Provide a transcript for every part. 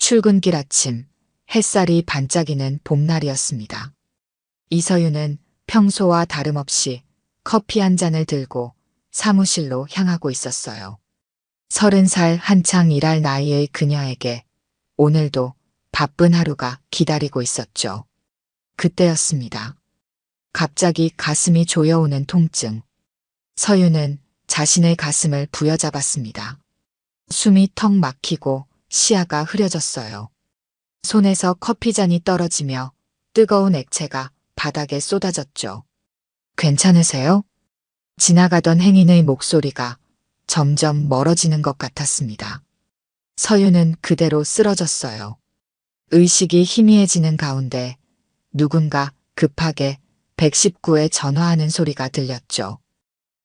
출근길 아침, 햇살이 반짝이는 봄날이었습니다. 이서윤은 평소와 다름없이 커피 한 잔을 들고 사무실로 향하고 있었어요. 30살 한창 일할 나이의 그녀에게 오늘도 바쁜 하루가 기다리고 있었죠. 그때였습니다. 갑자기 가슴이 조여오는 통증. 서윤은 자신의 가슴을 부여잡았습니다. 숨이 턱 막히고 시야가 흐려졌어요. 손에서 커피잔이 떨어지며 뜨거운 액체가 바닥에 쏟아졌죠. 괜찮으세요? 지나가던 행인의 목소리가 점점 멀어지는 것 같았습니다. 서윤은 그대로 쓰러졌어요. 의식이 희미해지는 가운데 누군가 급하게 119에 전화하는 소리가 들렸죠.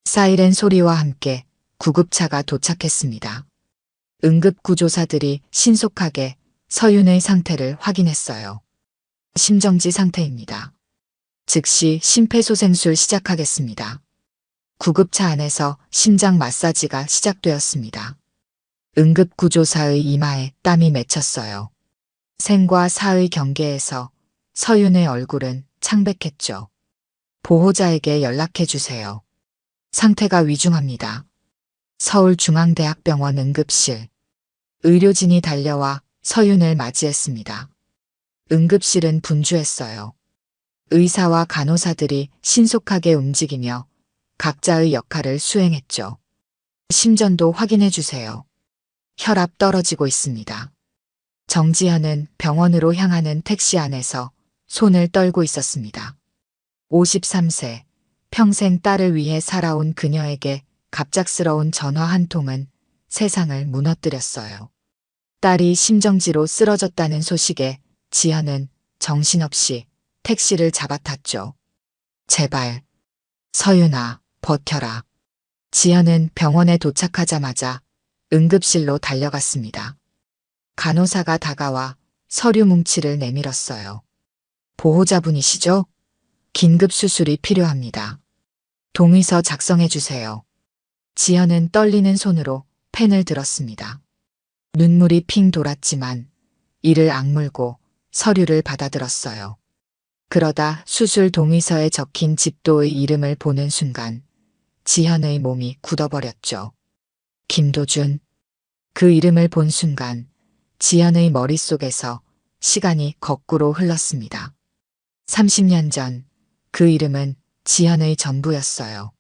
사이렌 소리와 함께 구급차가 도착했습니다. 응급구조사들이 신속하게 서윤의 상태를 확인했어요. 심정지 상태입니다. 즉시 심폐소생술 시작하겠습니다. 구급차 안에서 심장 마사지가 시작되었습니다. 응급구조사의 이마에 땀이 맺혔어요. 생과 사의 경계에서 서윤의 얼굴은 창백했죠. 보호자에게 연락해 주세요. 상태가 위중합니다. 서울중앙대학병원 응급실. 의료진이 달려와 서윤을 맞이했습니다. 응급실은 분주했어요. 의사와 간호사들이 신속하게 움직이며 각자의 역할을 수행했죠. 심전도 확인해 주세요. 혈압 떨어지고 있습니다. 정지현은 병원으로 향하는 택시 안에서 손을 떨고 있었습니다. 53세, 평생 딸을 위해 살아온 그녀에게 갑작스러운 전화 한 통은 세상을 무너뜨렸어요. 딸이 심정지로 쓰러졌다는 소식에 지현은 정신없이 택시를 잡아탔죠. 제발, 서윤아, 버텨라. 지현은 병원에 도착하자마자 응급실로 달려갔습니다. 간호사가 다가와 서류 뭉치를 내밀었어요. 보호자분이시죠? 긴급 수술이 필요합니다. 동의서 작성해 주세요. 지현은 떨리는 손으로 펜을 들었습니다. 눈물이 핑 돌았지만 이를 악물고 서류를 받아들었어요. 그러다 수술 동의서에 적힌 집도의 이름을 보는 순간 지현의 몸이 굳어버렸죠. 김도준. 그 이름을 본 순간 지현의 머릿속에서 시간이 거꾸로 흘렀습니다. 30년 전 그 이름은 지현의 전부였어요.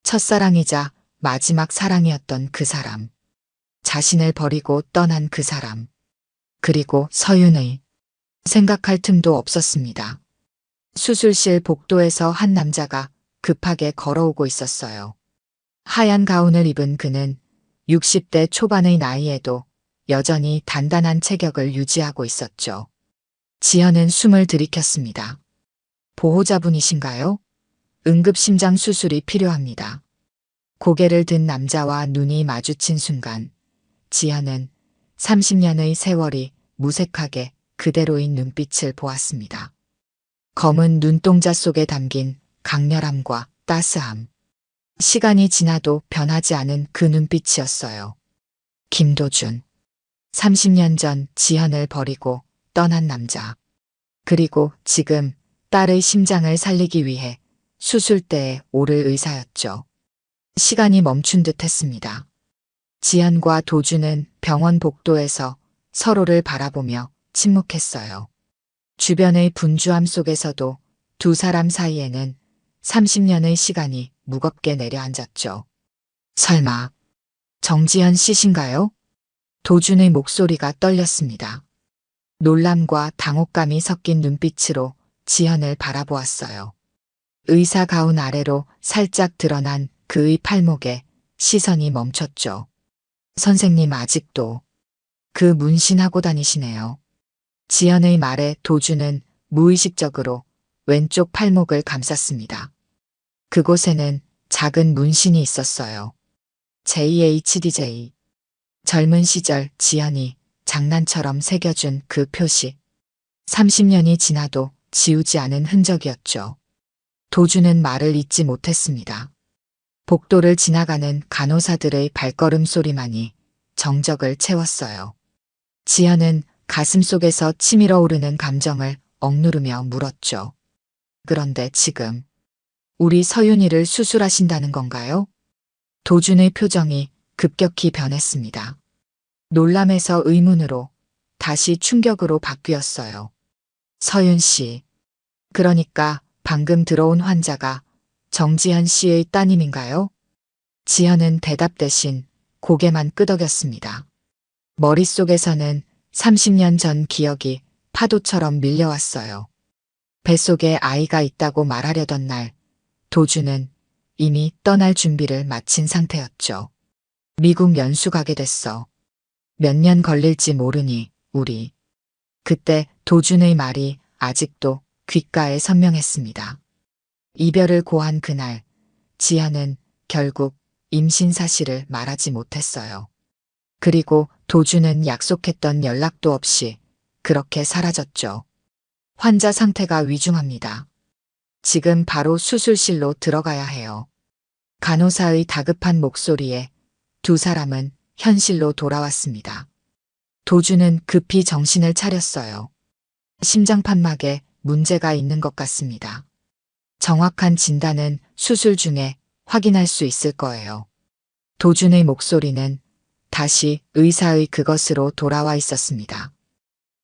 첫사랑이자 마지막 사랑이었던 그 사람. 자신을 버리고 떠난 그 사람. 그리고 서윤의. 생각할 틈도 없었습니다. 수술실 복도에서 한 남자가 급하게 걸어오고 있었어요. 하얀 가운을 입은 그는 60대 초반의 나이에도 여전히 단단한 체격을 유지하고 있었죠. 지현은 숨을 들이켰습니다. 보호자분이신가요? 응급심장 수술이 필요합니다. 고개를 든 남자와 눈이 마주친 순간 지현은 30년의 세월이 무색하게 그대로인 눈빛을 보았습니다. 검은 눈동자 속에 담긴 강렬함과 따스함. 시간이 지나도 변하지 않은 그 눈빛이었어요. 김도준. 30년 전 지현을 버리고 떠난 남자. 그리고 지금 딸의 심장을 살리기 위해 수술대에 오를 의사였죠. 시간이 멈춘 듯 했습니다. 지현과 도준은 병원 복도에서 서로를 바라보며 침묵했어요. 주변의 분주함 속에서도 두 사람 사이에는 30년의 시간이 무겁게 내려앉았죠. 설마 정지현 씨신가요? 도준의 목소리가 떨렸습니다. 놀람과 당혹감이 섞인 눈빛으로 지현을 바라보았어요. 의사 가운 아래로 살짝 드러난 그의 팔목에 시선이 멈췄죠. 선생님 아직도 그 문신하고 다니시네요. 지현의 말에 도준은 무의식적으로 왼쪽 팔목을 감쌌습니다. 그곳에는 작은 문신이 있었어요. JHDJ. 젊은 시절 지현이 장난처럼 새겨준 그 표시. 30년이 지나도 지우지 않은 흔적이었죠. 도준은 말을 잇지 못했습니다. 복도를 지나가는 간호사들의 발걸음 소리만이 정적을 채웠어요. 지현은 가슴속에서 치밀어 오르는 감정을 억누르며 물었죠. 그런데 지금 우리 서윤이를 수술하신다는 건가요? 도준의 표정이 급격히 변했습니다. 놀람에서 의문으로 다시 충격으로 바뀌었어요. 서윤 씨. 그러니까 방금 들어온 환자가 정지현 씨의 따님인가요? 지현은 대답 대신 고개만 끄덕였습니다. 머릿속에서는 30년 전 기억이 파도처럼 밀려왔어요. 뱃속에 아이가 있다고 말하려던 날, 도준은 이미 떠날 준비를 마친 상태였죠. 미국 연수 가게 됐어. 몇 년 걸릴지 모르니 우리. 그때 도준의 말이 아직도 귓가에 선명했습니다. 이별을 고한 그날, 지현은 결국 임신 사실을 말하지 못했어요. 그리고 도준은 약속했던 연락도 없이 그렇게 사라졌죠. 환자 상태가 위중합니다. 지금 바로 수술실로 들어가야 해요. 간호사의 다급한 목소리에 두 사람은 현실로 돌아왔습니다. 도준은 급히 정신을 차렸어요. 심장판막에 문제가 있는 것 같습니다. 정확한 진단은 수술 중에 확인할 수 있을 거예요. 도준의 목소리는 다시 의사의 그것으로 돌아와 있었습니다.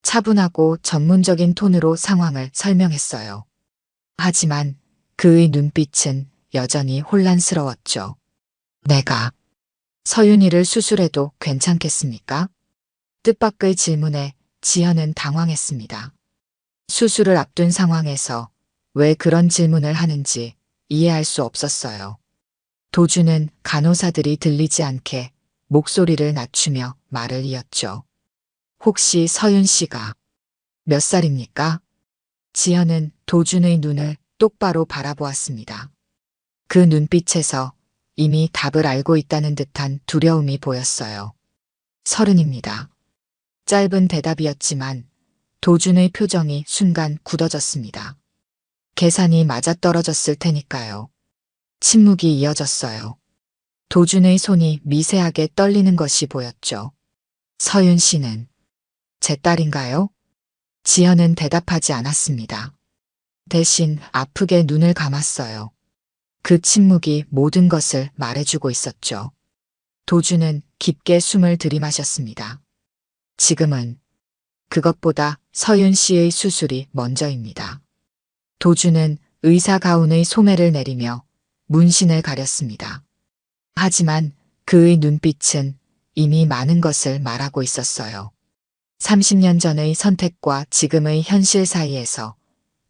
차분하고 전문적인 톤으로 상황을 설명했어요. 하지만 그의 눈빛은 여전히 혼란스러웠죠. 내가 서윤이를 수술해도 괜찮겠습니까? 뜻밖의 질문에 지현은 당황했습니다. 수술을 앞둔 상황에서 왜 그런 질문을 하는지 이해할 수 없었어요. 도준은 간호사들이 들리지 않게 목소리를 낮추며 말을 이었죠. 혹시 서윤 씨가 몇 살입니까? 지현은 도준의 눈을 똑바로 바라보았습니다. 그 눈빛에서 이미 답을 알고 있다는 듯한 두려움이 보였어요. 30입니다. 짧은 대답이었지만 도준의 표정이 순간 굳어졌습니다. 계산이 맞아떨어졌을 테니까요. 침묵이 이어졌어요. 도준의 손이 미세하게 떨리는 것이 보였죠. 서윤 씨는 제 딸인가요? 지현은 대답하지 않았습니다. 대신 아프게 눈을 감았어요. 그 침묵이 모든 것을 말해주고 있었죠. 도준은 깊게 숨을 들이마셨습니다. 지금은 그것보다 서윤 씨의 수술이 먼저입니다. 도준은 의사 가운의 소매를 내리며 문신을 가렸습니다. 하지만 그의 눈빛은 이미 많은 것을 말하고 있었어요. 30년 전의 선택과 지금의 현실 사이에서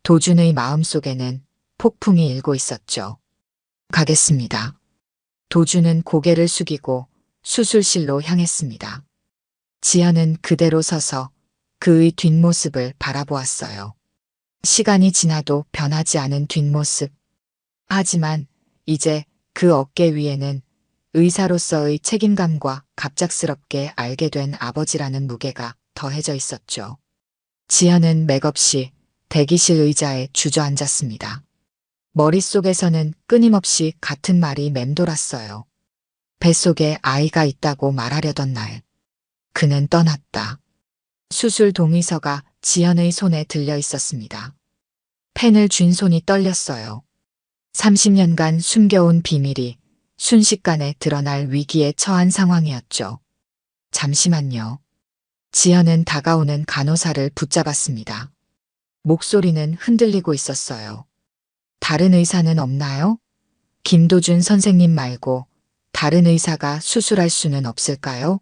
도준의 마음속에는 폭풍이 일고 있었죠. 가겠습니다. 도준은 고개를 숙이고 수술실로 향했습니다. 지현은 그대로 서서 그의 뒷모습을 바라보았어요. 시간이 지나도 변하지 않은 뒷모습. 하지만 이제 그 어깨 위에는 의사로서의 책임감과 갑작스럽게 알게 된 아버지라는 무게가 더해져 있었죠. 지현은 맥없이 대기실 의자에 주저앉았습니다. 머릿속에서는 끊임없이 같은 말이 맴돌았어요. 뱃속에 아이가 있다고 말하려던 날. 그는 떠났다. 수술 동의서가 지현의 손에 들려 있었습니다. 펜을 쥔 손이 떨렸어요. 30년간 숨겨온 비밀이 순식간에 드러날 위기에 처한 상황이었죠. 잠시만요. 지현은 다가오는 간호사를 붙잡았습니다. 목소리는 흔들리고 있었어요. 다른 의사는 없나요? 김도준 선생님 말고 다른 의사가 수술할 수는 없을까요?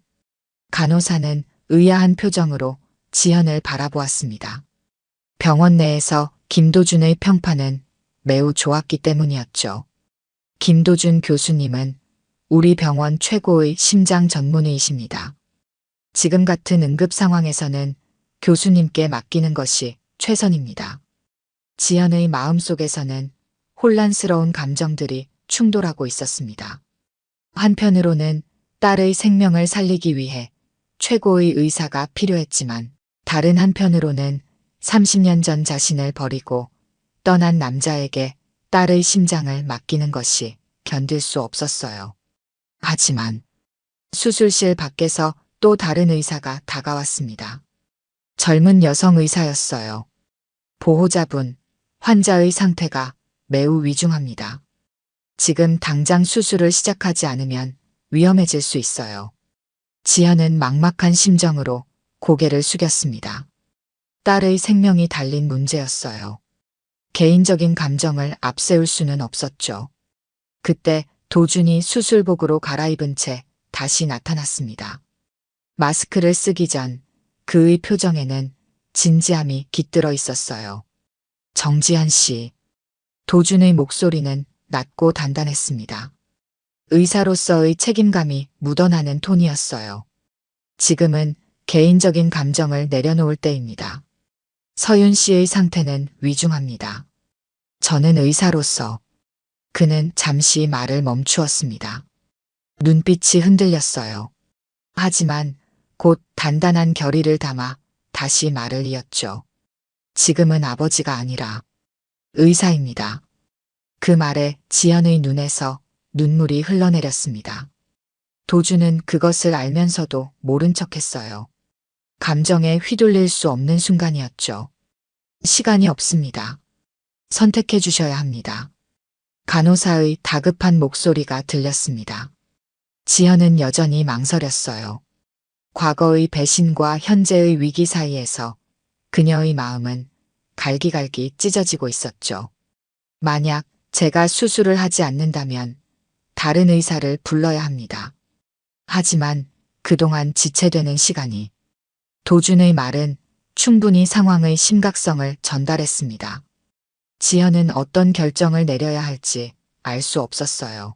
간호사는 의아한 표정으로 지현을 바라보았습니다. 병원 내에서 김도준의 평판은 매우 좋았기 때문이었죠. 김도준 교수님은 우리 병원 최고의 심장 전문의이십니다. 지금 같은 응급 상황에서는 교수님께 맡기는 것이 최선입니다. 지현의 마음속에서는 혼란스러운 감정들이 충돌하고 있었습니다. 한편으로는 딸의 생명을 살리기 위해 최고의 의사가 필요했지만 다른 한편으로는 30년 전 자신을 버리고 떠난 남자에게 딸의 심장을 맡기는 것이 견딜 수 없었어요. 하지만 수술실 밖에서 또 다른 의사가 다가왔습니다. 젊은 여성 의사였어요. 보호자분, 환자의 상태가 매우 위중합니다. 지금 당장 수술을 시작하지 않으면 위험해질 수 있어요. 지연은 막막한 심정으로 고개를 숙였습니다. 딸의 생명이 달린 문제였어요. 개인적인 감정을 앞세울 수는 없었죠. 그때 도준이 수술복으로 갈아입은 채 다시 나타났습니다. 마스크를 쓰기 전 그의 표정에는 진지함이 깃들어 있었어요. 정지한 씨. 도준의 목소리는 낮고 단단했습니다. 의사로서의 책임감이 묻어나는 톤이었어요. 지금은 개인적인 감정을 내려놓을 때입니다. 서윤 씨의 상태는 위중합니다. 저는 의사로서. 그는 잠시 말을 멈추었습니다. 눈빛이 흔들렸어요. 하지만 곧 단단한 결의를 담아 다시 말을 이었죠. 지금은 아버지가 아니라 의사입니다. 그 말에 지연의 눈에서 눈물이 흘러내렸습니다. 도준은 그것을 알면서도 모른 척했어요. 감정에 휘둘릴 수 없는 순간이었죠. 시간이 없습니다. 선택해 주셔야 합니다. 간호사의 다급한 목소리가 들렸습니다. 지연은 여전히 망설였어요. 과거의 배신과 현재의 위기 사이에서 그녀의 마음은 갈기갈기 찢어지고 있었죠. 만약 제가 수술을 하지 않는다면 다른 의사를 불러야 합니다. 하지만 그동안 지체되는 시간이. 도준의 말은 충분히 상황의 심각성을 전달했습니다. 지연은 어떤 결정을 내려야 할지 알 수 없었어요.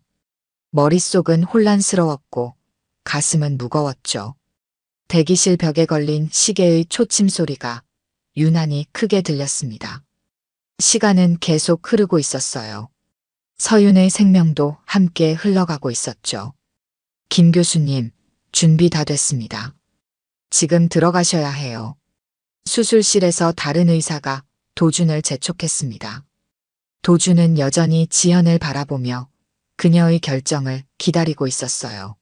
머릿속은 혼란스러웠고 가슴은 무거웠죠. 대기실 벽에 걸린 시계의 초침 소리가 유난히 크게 들렸습니다. 시간은 계속 흐르고 있었어요. 서윤의 생명도 함께 흘러가고 있었죠. 김 교수님, 준비 다 됐습니다. 지금 들어가셔야 해요. 수술실에서 다른 의사가 도준을 재촉했습니다. 도준은 여전히 지연을 바라보며 그녀의 결정을 기다리고 있었어요.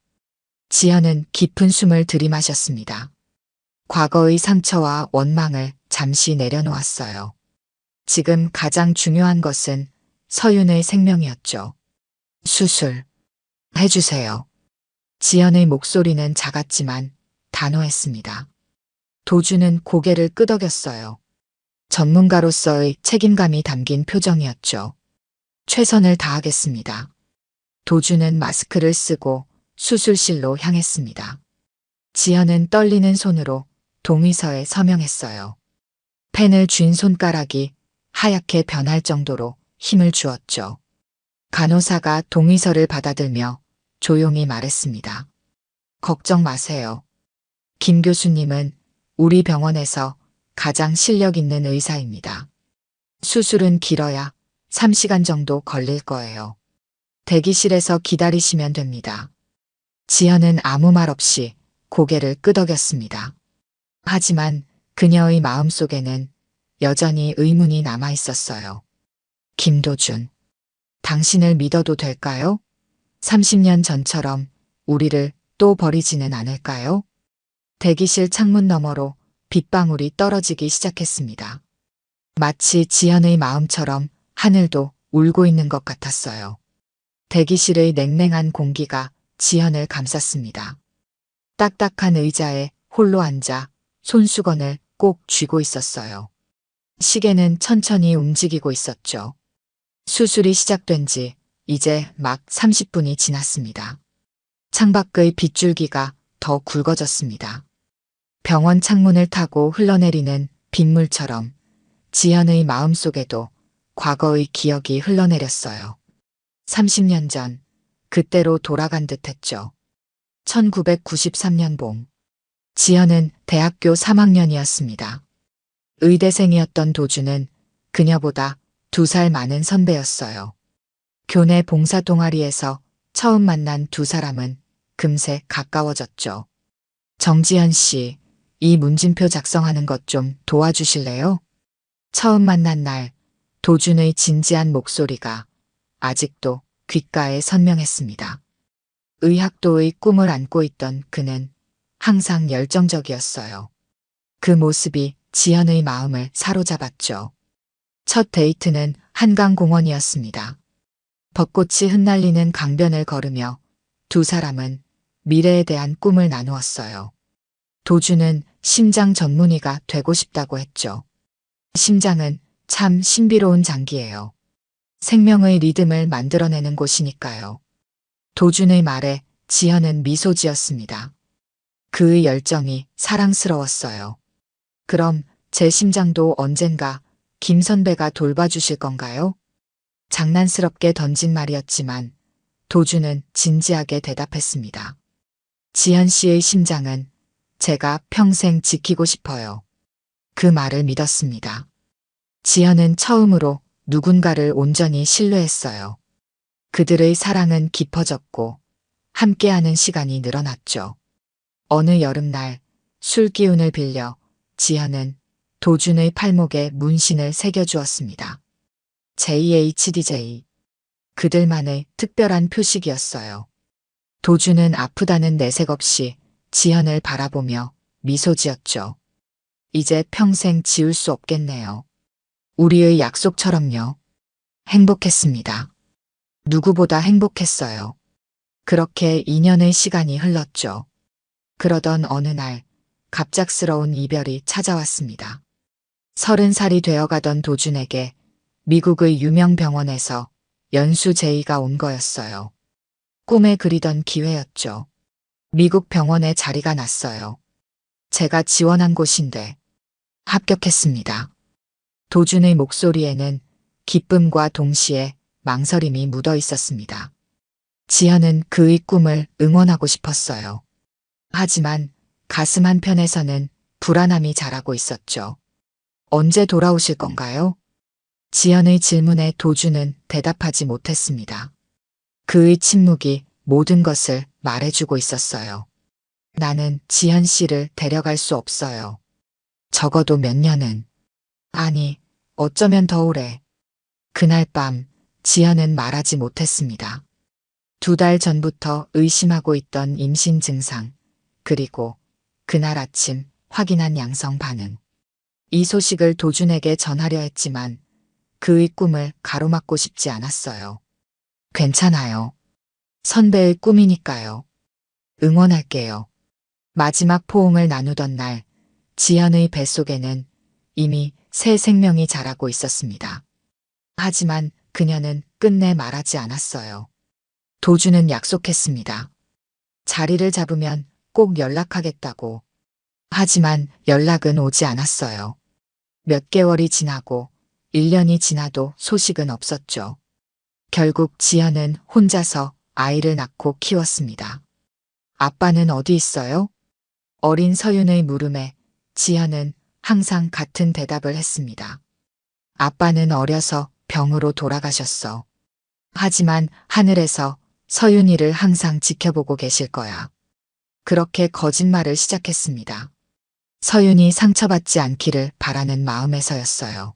지연은 깊은 숨을 들이마셨습니다. 과거의 상처와 원망을 잠시 내려놓았어요. 지금 가장 중요한 것은 서윤의 생명이었죠. 수술 해주세요. 지연의 목소리는 작았지만 단호했습니다. 도준은 고개를 끄덕였어요. 전문가로서의 책임감이 담긴 표정이었죠. 최선을 다하겠습니다. 도준은 마스크를 쓰고 수술실로 향했습니다. 지연은 떨리는 손으로 동의서에 서명했어요. 펜을 쥔 손가락이 하얗게 변할 정도로 힘을 주었죠. 간호사가 동의서를 받아들며 조용히 말했습니다. 걱정 마세요. 김 교수님은 우리 병원에서 가장 실력 있는 의사입니다. 수술은 길어야 3시간 정도 걸릴 거예요. 대기실에서 기다리시면 됩니다. 지연은 아무 말 없이 고개를 끄덕였습니다. 하지만 그녀의 마음속에는 여전히 의문이 남아 있었어요. 김도준, 당신을 믿어도 될까요? 30년 전처럼 우리를 또 버리지는 않을까요? 대기실 창문 너머로 빗방울이 떨어지기 시작했습니다. 마치 지연의 마음처럼 하늘도 울고 있는 것 같았어요. 대기실의 냉랭한 공기가 지연을 감쌌습니다. 딱딱한 의자에 홀로 앉아 손수건을 꼭 쥐고 있었어요. 시계는 천천히 움직이고 있었죠. 수술이 시작된 지 이제 막 30분이 지났습니다. 창밖의 빗줄기가 더 굵어졌습니다. 병원 창문을 타고 흘러내리는 빗물처럼 지연의 마음속에도 과거의 기억이 흘러내렸어요. 30년 전, 그때로 돌아간 듯 했죠. 1993년 봄, 지연은 대학교 3학년이었습니다. 의대생이었던 도준은 그녀보다 2살 많은 선배였어요. 교내 봉사 동아리에서 처음 만난 두 사람은 금세 가까워졌죠. 정지현 씨, 이 문진표 작성하는 것 좀 도와주실래요? 처음 만난 날, 도준의 진지한 목소리가 아직도 귓가에 선명했습니다. 의학도의 꿈을 안고 있던 그는 항상 열정적이었어요. 그 모습이 지현의 마음을 사로잡았죠. 첫 데이트는 한강공원이었습니다. 벚꽃이 흩날리는 강변을 걸으며 두 사람은 미래에 대한 꿈을 나누었어요. 도주는 심장 전문의가 되고 싶다고 했죠. 심장은 참 신비로운 장기예요. 생명의 리듬을 만들어내는 곳이니까요. 도준의 말에 지현은 미소 지었습니다. 그의 열정이 사랑스러웠어요. 그럼 제 심장도 언젠가 김 선배가 돌봐주실 건가요? 장난스럽게 던진 말이었지만 도준은 진지하게 대답했습니다. 지현 씨의 심장은 제가 평생 지키고 싶어요. 그 말을 믿었습니다. 지현은 처음으로 누군가를 온전히 신뢰했어요. 그들의 사랑은 깊어졌고 함께하는 시간이 늘어났죠. 어느 여름날 술 기운을 빌려 지현은 도준의 팔목에 문신을 새겨주었습니다. JHDJ. 그들만의 특별한 표식이었어요. 도준은 아프다는 내색 없이 지현을 바라보며 미소 지었죠. 이제 평생 지울 수 없겠네요. 우리의 약속처럼요. 행복했습니다. 누구보다 행복했어요. 그렇게 2년의 시간이 흘렀죠. 그러던 어느 날 갑작스러운 이별이 찾아왔습니다. 30살이 되어가던 도준에게 미국의 유명 병원에서 연수 제의가 온 거였어요. 꿈에 그리던 기회였죠. 미국 병원에 자리가 났어요. 제가 지원한 곳인데 합격했습니다. 도준의 목소리에는 기쁨과 동시에 망설임이 묻어 있었습니다. 지현은 그의 꿈을 응원하고 싶었어요. 하지만 가슴 한편에서는 불안함이 자라고 있었죠. 언제 돌아오실 건가요? 지현의 질문에 도준은 대답하지 못했습니다. 그의 침묵이 모든 것을 말해주고 있었어요. 나는 지현 씨를 데려갈 수 없어요. 적어도 몇 년은. 아니, 어쩌면 더 오래. 그날 밤 지현은 말하지 못했습니다. 2달 전부터 의심하고 있던 임신 증상, 그리고 그날 아침 확인한 양성 반응. 이 소식을 도준에게 전하려 했지만 그의 꿈을 가로막고 싶지 않았어요. 괜찮아요. 선배의 꿈이니까요. 응원할게요. 마지막 포옹을 나누던 날 지현의 뱃속에는 이미 새 생명이 자라고 있었습니다. 하지만 그녀는 끝내 말하지 않았어요. 도준은 약속했습니다. 자리를 잡으면 꼭 연락하겠다고. 하지만 연락은 오지 않았어요. 몇 개월이 지나고 1년이 지나도 소식은 없었죠. 결국 지현은 혼자서 아이를 낳고 키웠습니다. 아빠는 어디 있어요? 어린 서윤의 물음에 지현은 항상 같은 대답을 했습니다. 아빠는 어려서 병으로 돌아가셨어. 하지만 하늘에서 서윤이를 항상 지켜보고 계실 거야. 그렇게 거짓말을 시작했습니다. 서윤이 상처받지 않기를 바라는 마음에서였어요.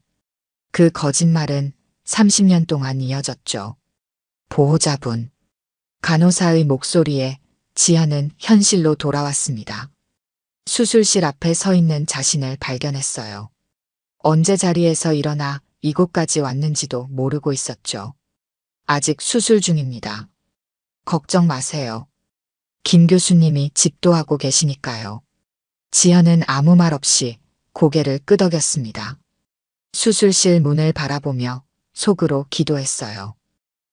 그 거짓말은 30년 동안 이어졌죠. 보호자분. 간호사의 목소리에 지현은 현실로 돌아왔습니다. 수술실 앞에 서 있는 자신을 발견했어요. 언제 자리에서 일어나 이곳까지 왔는지도 모르고 있었죠. 아직 수술 중입니다. 걱정 마세요. 김 교수님이 집도하고 계시니까요. 지현은 아무 말 없이 고개를 끄덕였습니다. 수술실 문을 바라보며 속으로 기도했어요.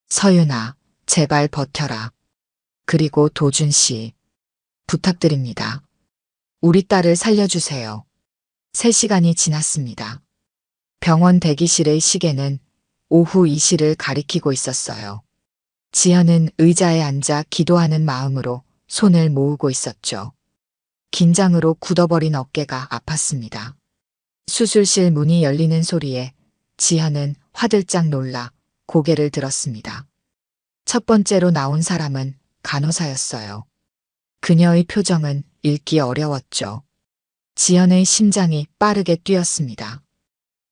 서윤아, 제발 버텨라. 그리고 도준 씨, 부탁드립니다. 우리 딸을 살려주세요. 3시간이 지났습니다. 병원 대기실의 시계는 오후 2시를 가리키고 있었어요. 지현은 의자에 앉아 기도하는 마음으로 손을 모으고 있었죠. 긴장으로 굳어버린 어깨가 아팠습니다. 수술실 문이 열리는 소리에 지현은 화들짝 놀라 고개를 들었습니다. 첫 번째로 나온 사람은 간호사였어요. 그녀의 표정은 읽기 어려웠죠. 지현의 심장이 빠르게 뛰었습니다.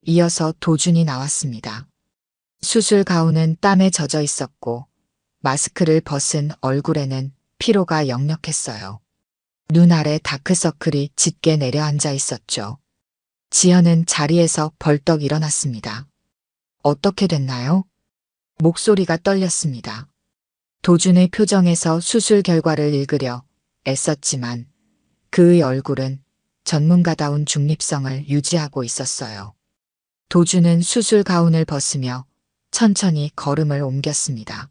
이어서 도준이 나왔습니다. 수술 가운은 땀에 젖어 있었고 마스크를 벗은 얼굴에는 피로가 역력했어요. 눈 아래 다크서클이 짙게 내려앉아 있었죠. 지연은 자리에서 벌떡 일어났습니다. 어떻게 됐나요? 목소리가 떨렸습니다. 도준의 표정에서 수술 결과를 읽으려 애썼지만 그의 얼굴은 전문가다운 중립성을 유지하고 있었어요. 도준은 수술 가운을 벗으며 천천히 걸음을 옮겼습니다.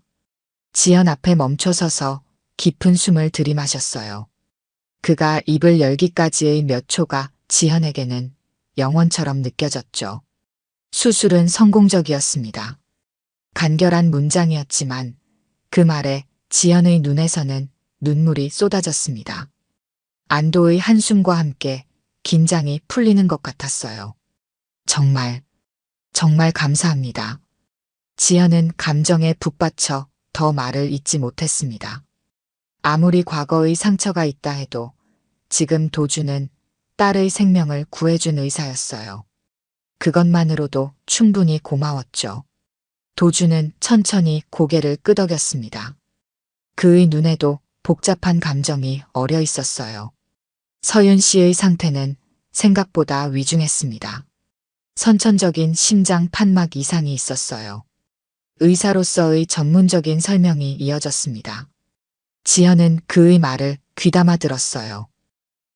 지연 앞에 멈춰서서 깊은 숨을 들이마셨어요. 그가 입을 열기까지의 몇 초가 지연에게는 영원처럼 느껴졌죠. 수술은 성공적이었습니다. 간결한 문장이었지만 그 말에 지연의 눈에서는 눈물이 쏟아졌습니다. 안도의 한숨과 함께 긴장이 풀리는 것 같았어요. 정말 감사합니다. 지연은 감정에 북받쳐 더 말을 잇지 못했습니다. 아무리 과거의 상처가 있다 해도 지금 도준은 딸의 생명을 구해준 의사였어요. 그것만으로도 충분히 고마웠죠. 도준은 천천히 고개를 끄덕였습니다. 그의 눈에도 복잡한 감정이 어려 있었어요. 서윤 씨의 상태는 생각보다 위중했습니다. 선천적인 심장 판막 이상이 있었어요. 의사로서의 전문적인 설명이 이어졌습니다. 지연은 그의 말을 귀담아 들었어요.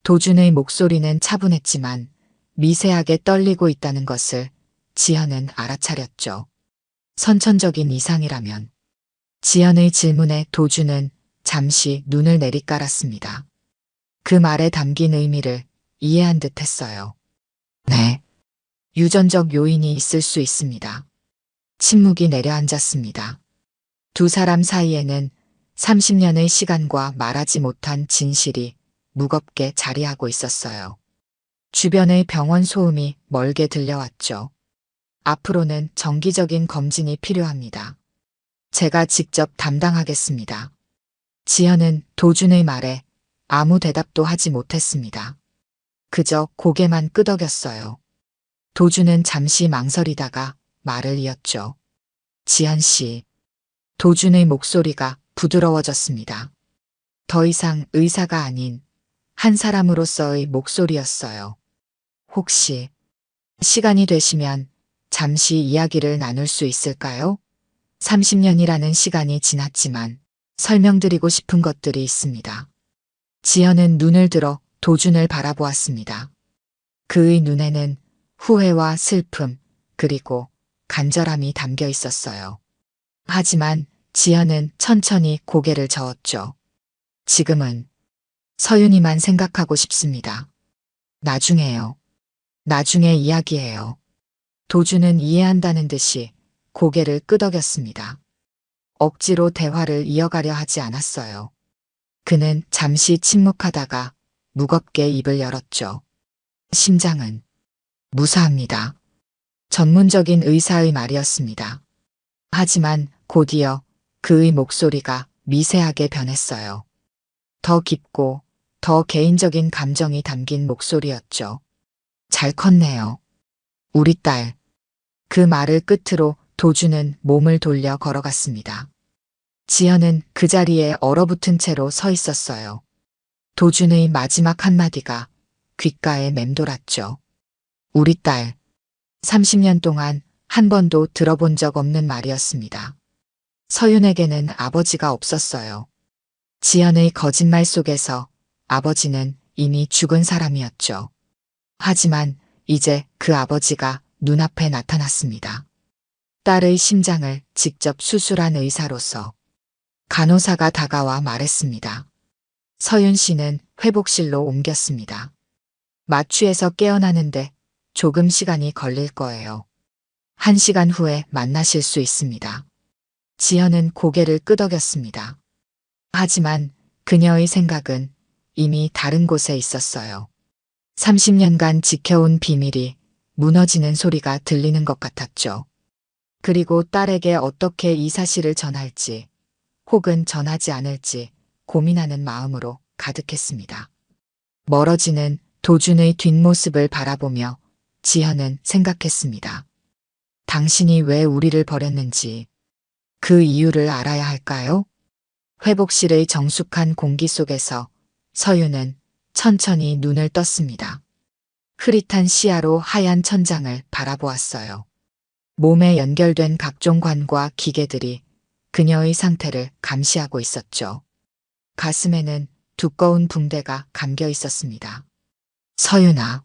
도준의 목소리는 차분했지만 미세하게 떨리고 있다는 것을 지연은 알아차렸죠. 선천적인 이상이라면. 지연의 질문에 도준은 잠시 눈을 내리깔았습니다. 그 말에 담긴 의미를 이해한 듯 했어요. 네. 유전적 요인이 있을 수 있습니다. 침묵이 내려앉았습니다. 두 사람 사이에는 30년의 시간과 말하지 못한 진실이 무겁게 자리하고 있었어요. 주변의 병원 소음이 멀게 들려왔죠. 앞으로는 정기적인 검진이 필요합니다. 제가 직접 담당하겠습니다. 지연은 도준의 말에 아무 대답도 하지 못했습니다. 그저 고개만 끄덕였어요. 도준은 잠시 망설이다가 말을 이었죠. 지연 씨. 도준의 목소리가 부드러워졌습니다. 더 이상 의사가 아닌 한 사람으로서의 목소리였어요. 혹시 시간이 되시면 잠시 이야기를 나눌 수 있을까요? 30년이라는 시간이 지났지만 설명드리고 싶은 것들이 있습니다. 지연은 눈을 들어 도준을 바라보았습니다. 그의 눈에는 후회와 슬픔 그리고 간절함이 담겨 있었어요. 하지만 지연은 천천히 고개를 저었죠. 지금은 서윤이만 생각하고 싶습니다. 나중에요. 나중에 이야기해요. 도준은 이해한다는 듯이 고개를 끄덕였습니다. 억지로 대화를 이어가려 하지 않았어요. 그는 잠시 침묵하다가 무겁게 입을 열었죠. 심장은 무사합니다. 전문적인 의사의 말이었습니다. 하지만 곧이어 그의 목소리가 미세하게 변했어요. 더 깊고 더 개인적인 감정이 담긴 목소리였죠. 잘 컸네요. 우리 딸. 그 말을 끝으로 도준은 몸을 돌려 걸어갔습니다. 지연은 그 자리에 얼어붙은 채로 서 있었어요. 도준의 마지막 한마디가 귓가에 맴돌았죠. 우리 딸. 30년 동안 한 번도 들어본 적 없는 말이었습니다. 서윤에게는 아버지가 없었어요. 지연의 거짓말 속에서 아버지는 이미 죽은 사람이었죠. 하지만 이제 그 아버지가 눈앞에 나타났습니다. 딸의 심장을 직접 수술한 의사로서 간호사가 다가와 말했습니다. 서윤 씨는 회복실로 옮겼습니다. 마취에서 깨어나는데 조금 시간이 걸릴 거예요. 1시간 후에 만나실 수 있습니다. 지연은 고개를 끄덕였습니다. 하지만 그녀의 생각은 이미 다른 곳에 있었어요. 30년간 지켜온 비밀이 무너지는 소리가 들리는 것 같았죠. 그리고 딸에게 어떻게 이 사실을 전할지 혹은 전하지 않을지 고민하는 마음으로 가득했습니다. 멀어지는 도준의 뒷모습을 바라보며 지연은 생각했습니다. 당신이 왜 우리를 버렸는지 그 이유를 알아야 할까요? 회복실의 정숙한 공기 속에서 서윤은 천천히 눈을 떴습니다. 흐릿한 시야로 하얀 천장을 바라보았어요. 몸에 연결된 각종 관과 기계들이 그녀의 상태를 감시하고 있었죠. 가슴에는 두꺼운 붕대가 감겨 있었습니다. 서윤아.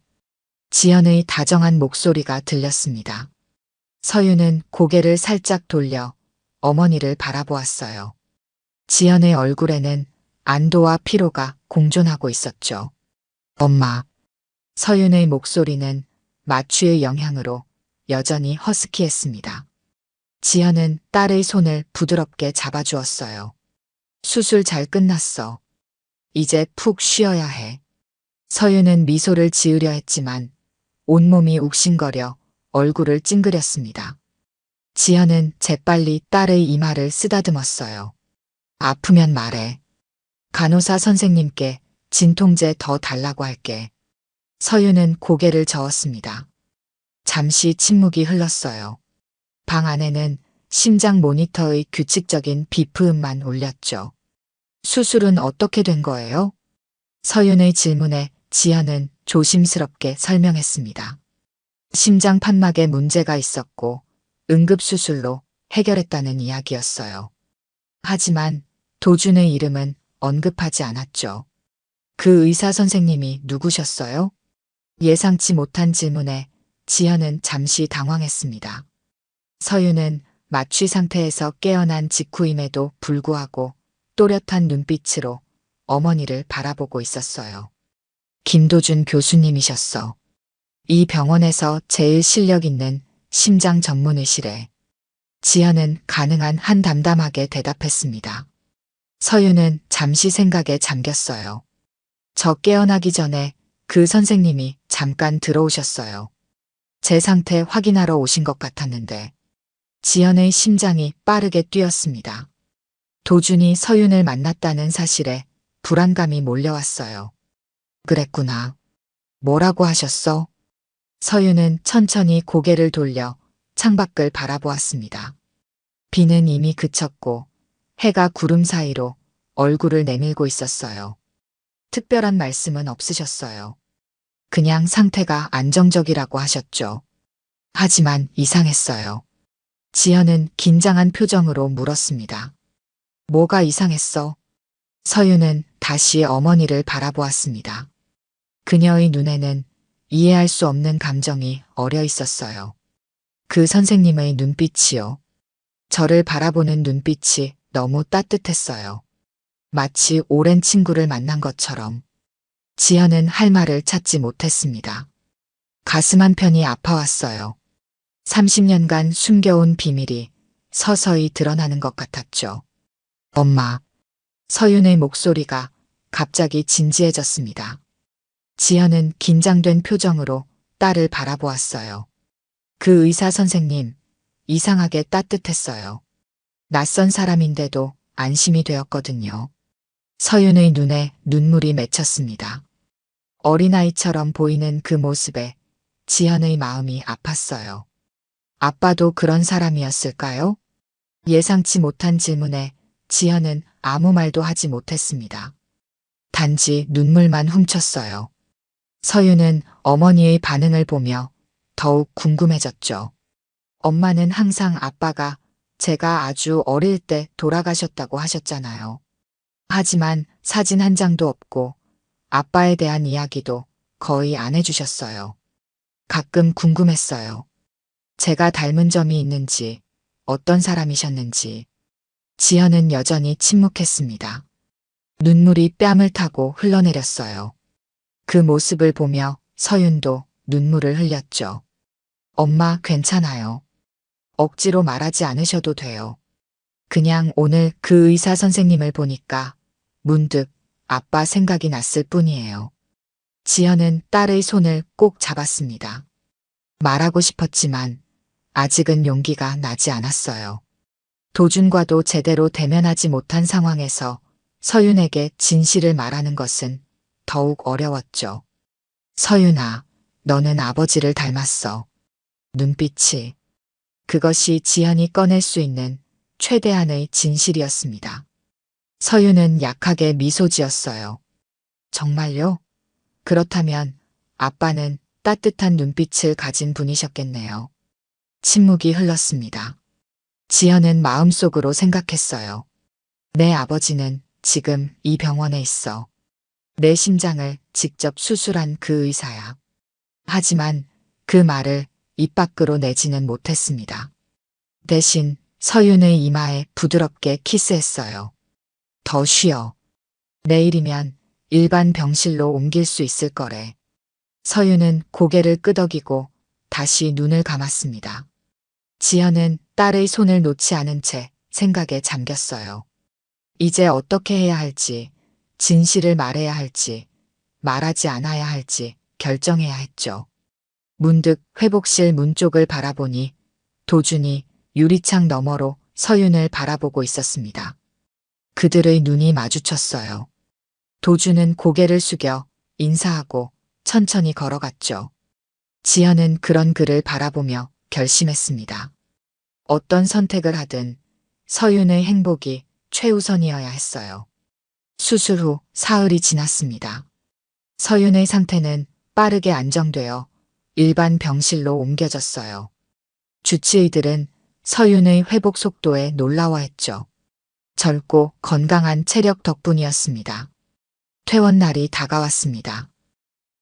지연의 다정한 목소리가 들렸습니다. 서윤은 고개를 살짝 돌려 어머니를 바라보았어요. 지연의 얼굴에는 안도와 피로가 공존하고 있었죠. 엄마. 서윤의 목소리는 마취의 영향으로 여전히 허스키했습니다. 지연은 딸의 손을 부드럽게 잡아주었어요. 수술 잘 끝났어. 이제 푹 쉬어야 해. 서윤은 미소를 지으려 했지만 온몸이 욱신거려 얼굴을 찡그렸습니다. 지연은 재빨리 딸의 이마를 쓰다듬었어요. 아프면 말해. 간호사 선생님께 진통제 더 달라고 할게. 서윤은 고개를 저었습니다. 잠시 침묵이 흘렀어요. 방 안에는 심장 모니터의 규칙적인 비프음만 울렸죠. 수술은 어떻게 된 거예요? 서윤의 질문에 지연은 조심스럽게 설명했습니다. 심장 판막에 문제가 있었고 응급수술로 해결했다는 이야기였어요. 하지만 도준의 이름은 언급하지 않았죠. 그 의사 선생님이 누구셨어요? 예상치 못한 질문에 지연은 잠시 당황했습니다. 서윤은 마취 상태에서 깨어난 직후임에도 불구하고 또렷한 눈빛으로 어머니를 바라보고 있었어요. 김도준 교수님이셨어. 이 병원에서 제일 실력 있는 심장 전문의시래. 지연은 가능한 한 담담하게 대답했습니다. 서윤은 잠시 생각에 잠겼어요. 저 깨어나기 전에 그 선생님이 잠깐 들어오셨어요. 제 상태 확인하러 오신 것 같았는데 지연의 심장이 빠르게 뛰었습니다. 도준이 서윤을 만났다는 사실에 불안감이 몰려왔어요. 그랬구나. 뭐라고 하셨어? 서윤은 천천히 고개를 돌려 창밖을 바라보았습니다. 비는 이미 그쳤고 해가 구름 사이로 얼굴을 내밀고 있었어요. 특별한 말씀은 없으셨어요. 그냥 상태가 안정적이라고 하셨죠. 하지만 이상했어요. 지연은 긴장한 표정으로 물었습니다. 뭐가 이상했어? 서윤은 다시 어머니를 바라보았습니다. 그녀의 눈에는 이해할 수 없는 감정이 어려 있었어요. 그 선생님의 눈빛이요. 저를 바라보는 눈빛이 너무 따뜻했어요. 마치 오랜 친구를 만난 것처럼. 지연은 할 말을 찾지 못했습니다. 가슴 한편이 아파왔어요. 30년간 숨겨온 비밀이 서서히 드러나는 것 같았죠. 엄마. 서윤의 목소리가 갑자기 진지해졌습니다. 지연은 긴장된 표정으로 딸을 바라보았어요. 그 의사 선생님, 이상하게 따뜻했어요. 낯선 사람인데도 안심이 되었거든요. 서윤의 눈에 눈물이 맺혔습니다. 어린아이처럼 보이는 그 모습에 지연의 마음이 아팠어요. 아빠도 그런 사람이었을까요? 예상치 못한 질문에 지연은 아무 말도 하지 못했습니다. 단지 눈물만 훔쳤어요. 서윤은 어머니의 반응을 보며 더욱 궁금해졌죠. 엄마는 항상 아빠가 제가 아주 어릴 때 돌아가셨다고 하셨잖아요. 하지만 사진 한 장도 없고 아빠에 대한 이야기도 거의 안 해주셨어요. 가끔 궁금했어요. 제가 닮은 점이 있는지, 어떤 사람이셨는지. 지연은 여전히 침묵했습니다. 눈물이 뺨을 타고 흘러내렸어요. 그 모습을 보며 서윤도 눈물을 흘렸죠. 엄마 괜찮아요. 억지로 말하지 않으셔도 돼요. 그냥 오늘 그 의사 선생님을 보니까 문득 아빠 생각이 났을 뿐이에요. 지연은 딸의 손을 꼭 잡았습니다. 말하고 싶었지만 아직은 용기가 나지 않았어요. 도준과도 제대로 대면하지 못한 상황에서 서윤에게 진실을 말하는 것은 더욱 어려웠죠. 서윤아, 너는 아버지를 닮았어. 눈빛이. 그것이 지연이 꺼낼 수 있는 최대한의 진실이었습니다. 서윤은 약하게 미소 지었어요. 정말요? 그렇다면 아빠는 따뜻한 눈빛을 가진 분이셨겠네요. 침묵이 흘렀습니다. 지연은 마음속으로 생각했어요. 내 아버지는 지금 이 병원에 있어. 내 심장을 직접 수술한 그 의사야. 하지만 그 말을 입 밖으로 내지는 못했습니다. 대신 서윤의 이마에 부드럽게 키스했어요. 더 쉬어. 내일이면 일반 병실로 옮길 수 있을 거래. 서윤은 고개를 끄덕이고 다시 눈을 감았습니다. 지연은 딸의 손을 놓지 않은 채 생각에 잠겼어요. 이제 어떻게 해야 할지, 진실을 말해야 할지, 말하지 않아야 할지 결정해야 했죠. 문득 회복실 문 쪽을 바라보니 도준이 유리창 너머로 서윤을 바라보고 있었습니다. 그들의 눈이 마주쳤어요. 도준은 고개를 숙여 인사하고 천천히 걸어갔죠. 지연은 그런 그를 바라보며 결심했습니다. 어떤 선택을 하든 서윤의 행복이 최우선이어야 했어요. 수술 후 사흘이 지났습니다. 서윤의 상태는 빠르게 안정되어 일반 병실로 옮겨졌어요. 주치의들은 서윤의 회복 속도에 놀라워했죠. 젊고 건강한 체력 덕분이었습니다. 퇴원날이 다가왔습니다.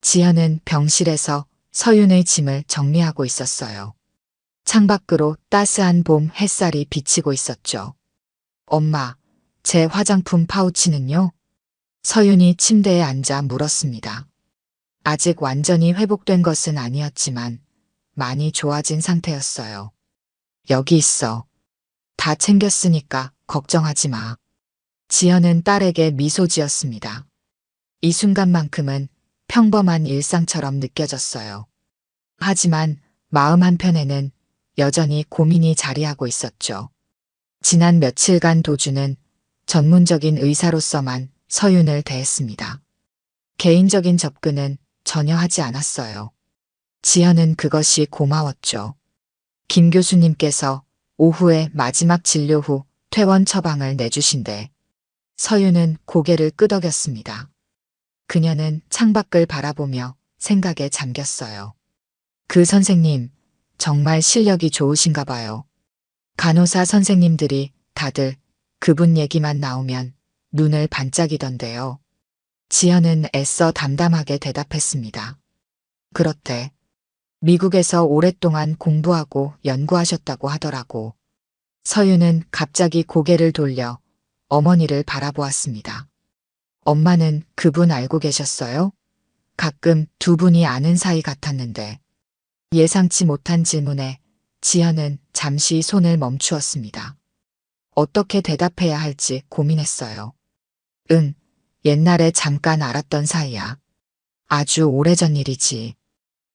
지연은 병실에서 서윤의 짐을 정리하고 있었어요. 창밖으로 따스한 봄 햇살이 비치고 있었죠. 엄마, 제 화장품 파우치는요? 서윤이 침대에 앉아 물었습니다. 아직 완전히 회복된 것은 아니었지만 많이 좋아진 상태였어요. 여기 있어. 다 챙겼으니까 걱정하지 마. 지연은 딸에게 미소 지었습니다. 이 순간만큼은 평범한 일상처럼 느껴졌어요. 하지만 마음 한편에는 여전히 고민이 자리하고 있었죠. 지난 며칠간 도준은 전문적인 의사로서만 서윤을 대했습니다. 개인적인 접근은 전혀 하지 않았어요. 지연은 그것이 고마웠죠. 김 교수님께서 오후에 마지막 진료 후 퇴원 처방을 내주신대. 서윤은 고개를 끄덕였습니다. 그녀는 창밖을 바라보며 생각에 잠겼어요. 그 선생님, 정말 실력이 좋으신가 봐요. 간호사 선생님들이 다들 그분 얘기만 나오면 눈을 반짝이던데요. 지연은 애써 담담하게 대답했습니다. 그렇대. 미국에서 오랫동안 공부하고 연구하셨다고 하더라고. 서윤은 갑자기 고개를 돌려 어머니를 바라보았습니다. 엄마는 그분 알고 계셨어요? 가끔 두 분이 아는 사이 같았는데. 예상치 못한 질문에 지연은 잠시 손을 멈추었습니다. 어떻게 대답해야 할지 고민했어요. 응, 옛날에 잠깐 알았던 사이야. 아주 오래전 일이지.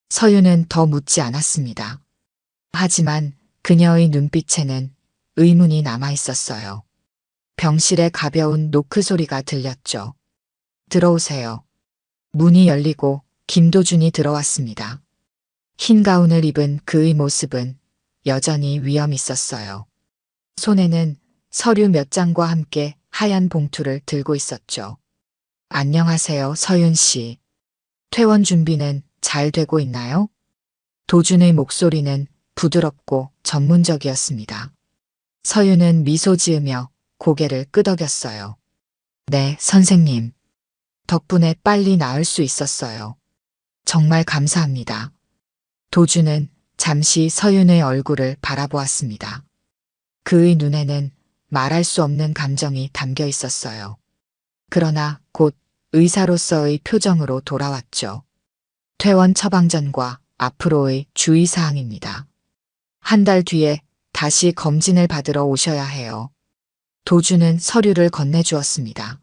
서윤은 더 묻지 않았습니다. 하지만 그녀의 눈빛에는 의문이 남아 있었어요. 병실에 가벼운 노크 소리가 들렸죠. 들어오세요. 문이 열리고 김도준이 들어왔습니다. 흰 가운을 입은 그의 모습은 여전히 위험 있었어요. 손에는 서류 몇 장과 함께 하얀 봉투를 들고 있었죠. 안녕하세요, 서윤 씨. 퇴원 준비는 잘 되고 있나요? 도준의 목소리는 부드럽고 전문적이었습니다. 서윤은 미소 지으며 고개를 끄덕였어요. 네, 선생님. 덕분에 빨리 나을 수 있었어요. 정말 감사합니다. 도준은 잠시 서윤의 얼굴을 바라보았습니다. 그의 눈에는 말할 수 없는 감정이 담겨 있었어요. 그러나 곧 의사로서의 표정으로 돌아왔죠. 퇴원 처방전과 앞으로의 주의사항입니다. 한 달 뒤에 다시 검진을 받으러 오셔야 해요. 도준은 서류를 건네주었습니다.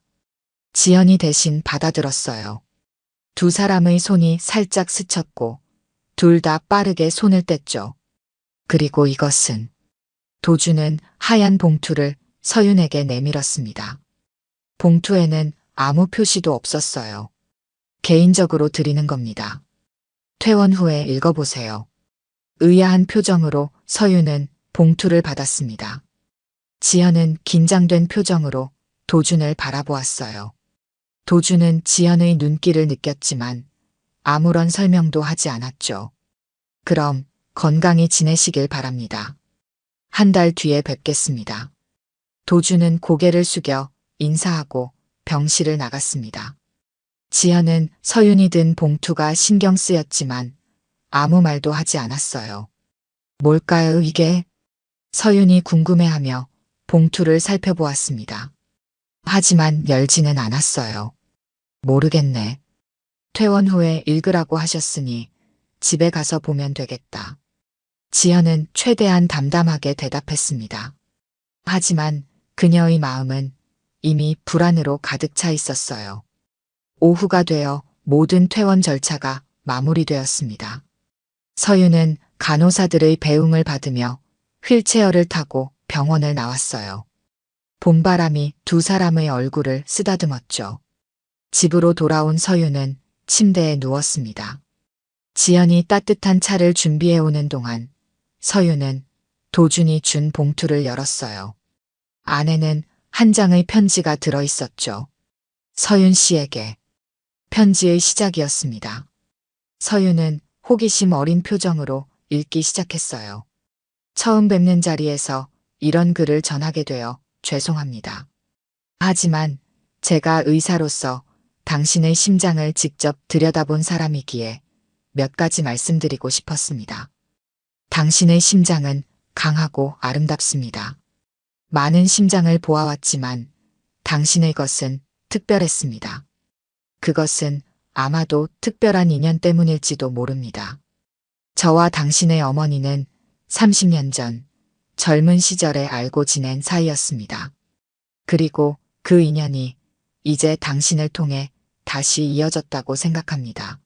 지연이 대신 받아들었어요. 두 사람의 손이 살짝 스쳤고 둘 다 빠르게 손을 뗐죠. 그리고 이것은 도준은 하얀 봉투를 서윤에게 내밀었습니다. 봉투에는 아무 표시도 없었어요. 개인적으로 드리는 겁니다. 퇴원 후에 읽어보세요. 의아한 표정으로 서윤은 봉투를 받았습니다. 지연은 긴장된 표정으로 도준을 바라보았어요. 도준은 지연의 눈길을 느꼈지만 아무런 설명도 하지 않았죠. 그럼 건강히 지내시길 바랍니다. 한 달 뒤에 뵙겠습니다. 도주는 고개를 숙여 인사하고 병실을 나갔습니다. 지연은 서윤이 든 봉투가 신경 쓰였지만 아무 말도 하지 않았어요. 뭘까요, 이게? 서윤이 궁금해하며 봉투를 살펴보았습니다. 하지만 열지는 않았어요. 모르겠네. 퇴원 후에 읽으라고 하셨으니 집에 가서 보면 되겠다. 지연은 최대한 담담하게 대답했습니다. 하지만 그녀의 마음은 이미 불안으로 가득 차 있었어요. 오후가 되어 모든 퇴원 절차가 마무리되었습니다. 서윤은 간호사들의 배웅을 받으며 휠체어를 타고 병원을 나왔어요. 봄바람이 두 사람의 얼굴을 쓰다듬었죠. 집으로 돌아온 서윤은 침대에 누웠습니다. 지연이 따뜻한 차를 준비해 오는 동안 서윤은 도준이 준 봉투를 열었어요. 안에는 한 장의 편지가 들어 있었죠. 서윤 씨에게. 편지의 시작이었습니다. 서윤은 호기심 어린 표정으로 읽기 시작했어요. 처음 뵙는 자리에서 이런 글을 전하게 되어 죄송합니다. 하지만 제가 의사로서 당신의 심장을 직접 들여다본 사람이기에 몇 가지 말씀드리고 싶었습니다. 당신의 심장은 강하고 아름답습니다. 많은 심장을 보아왔지만 당신의 것은 특별했습니다. 그것은 아마도 특별한 인연 때문일지도 모릅니다. 저와 당신의 어머니는 30년 전 젊은 시절에 알고 지낸 사이였습니다. 그리고 그 인연이 이제 당신을 통해 다시 이어졌다고 생각합니다.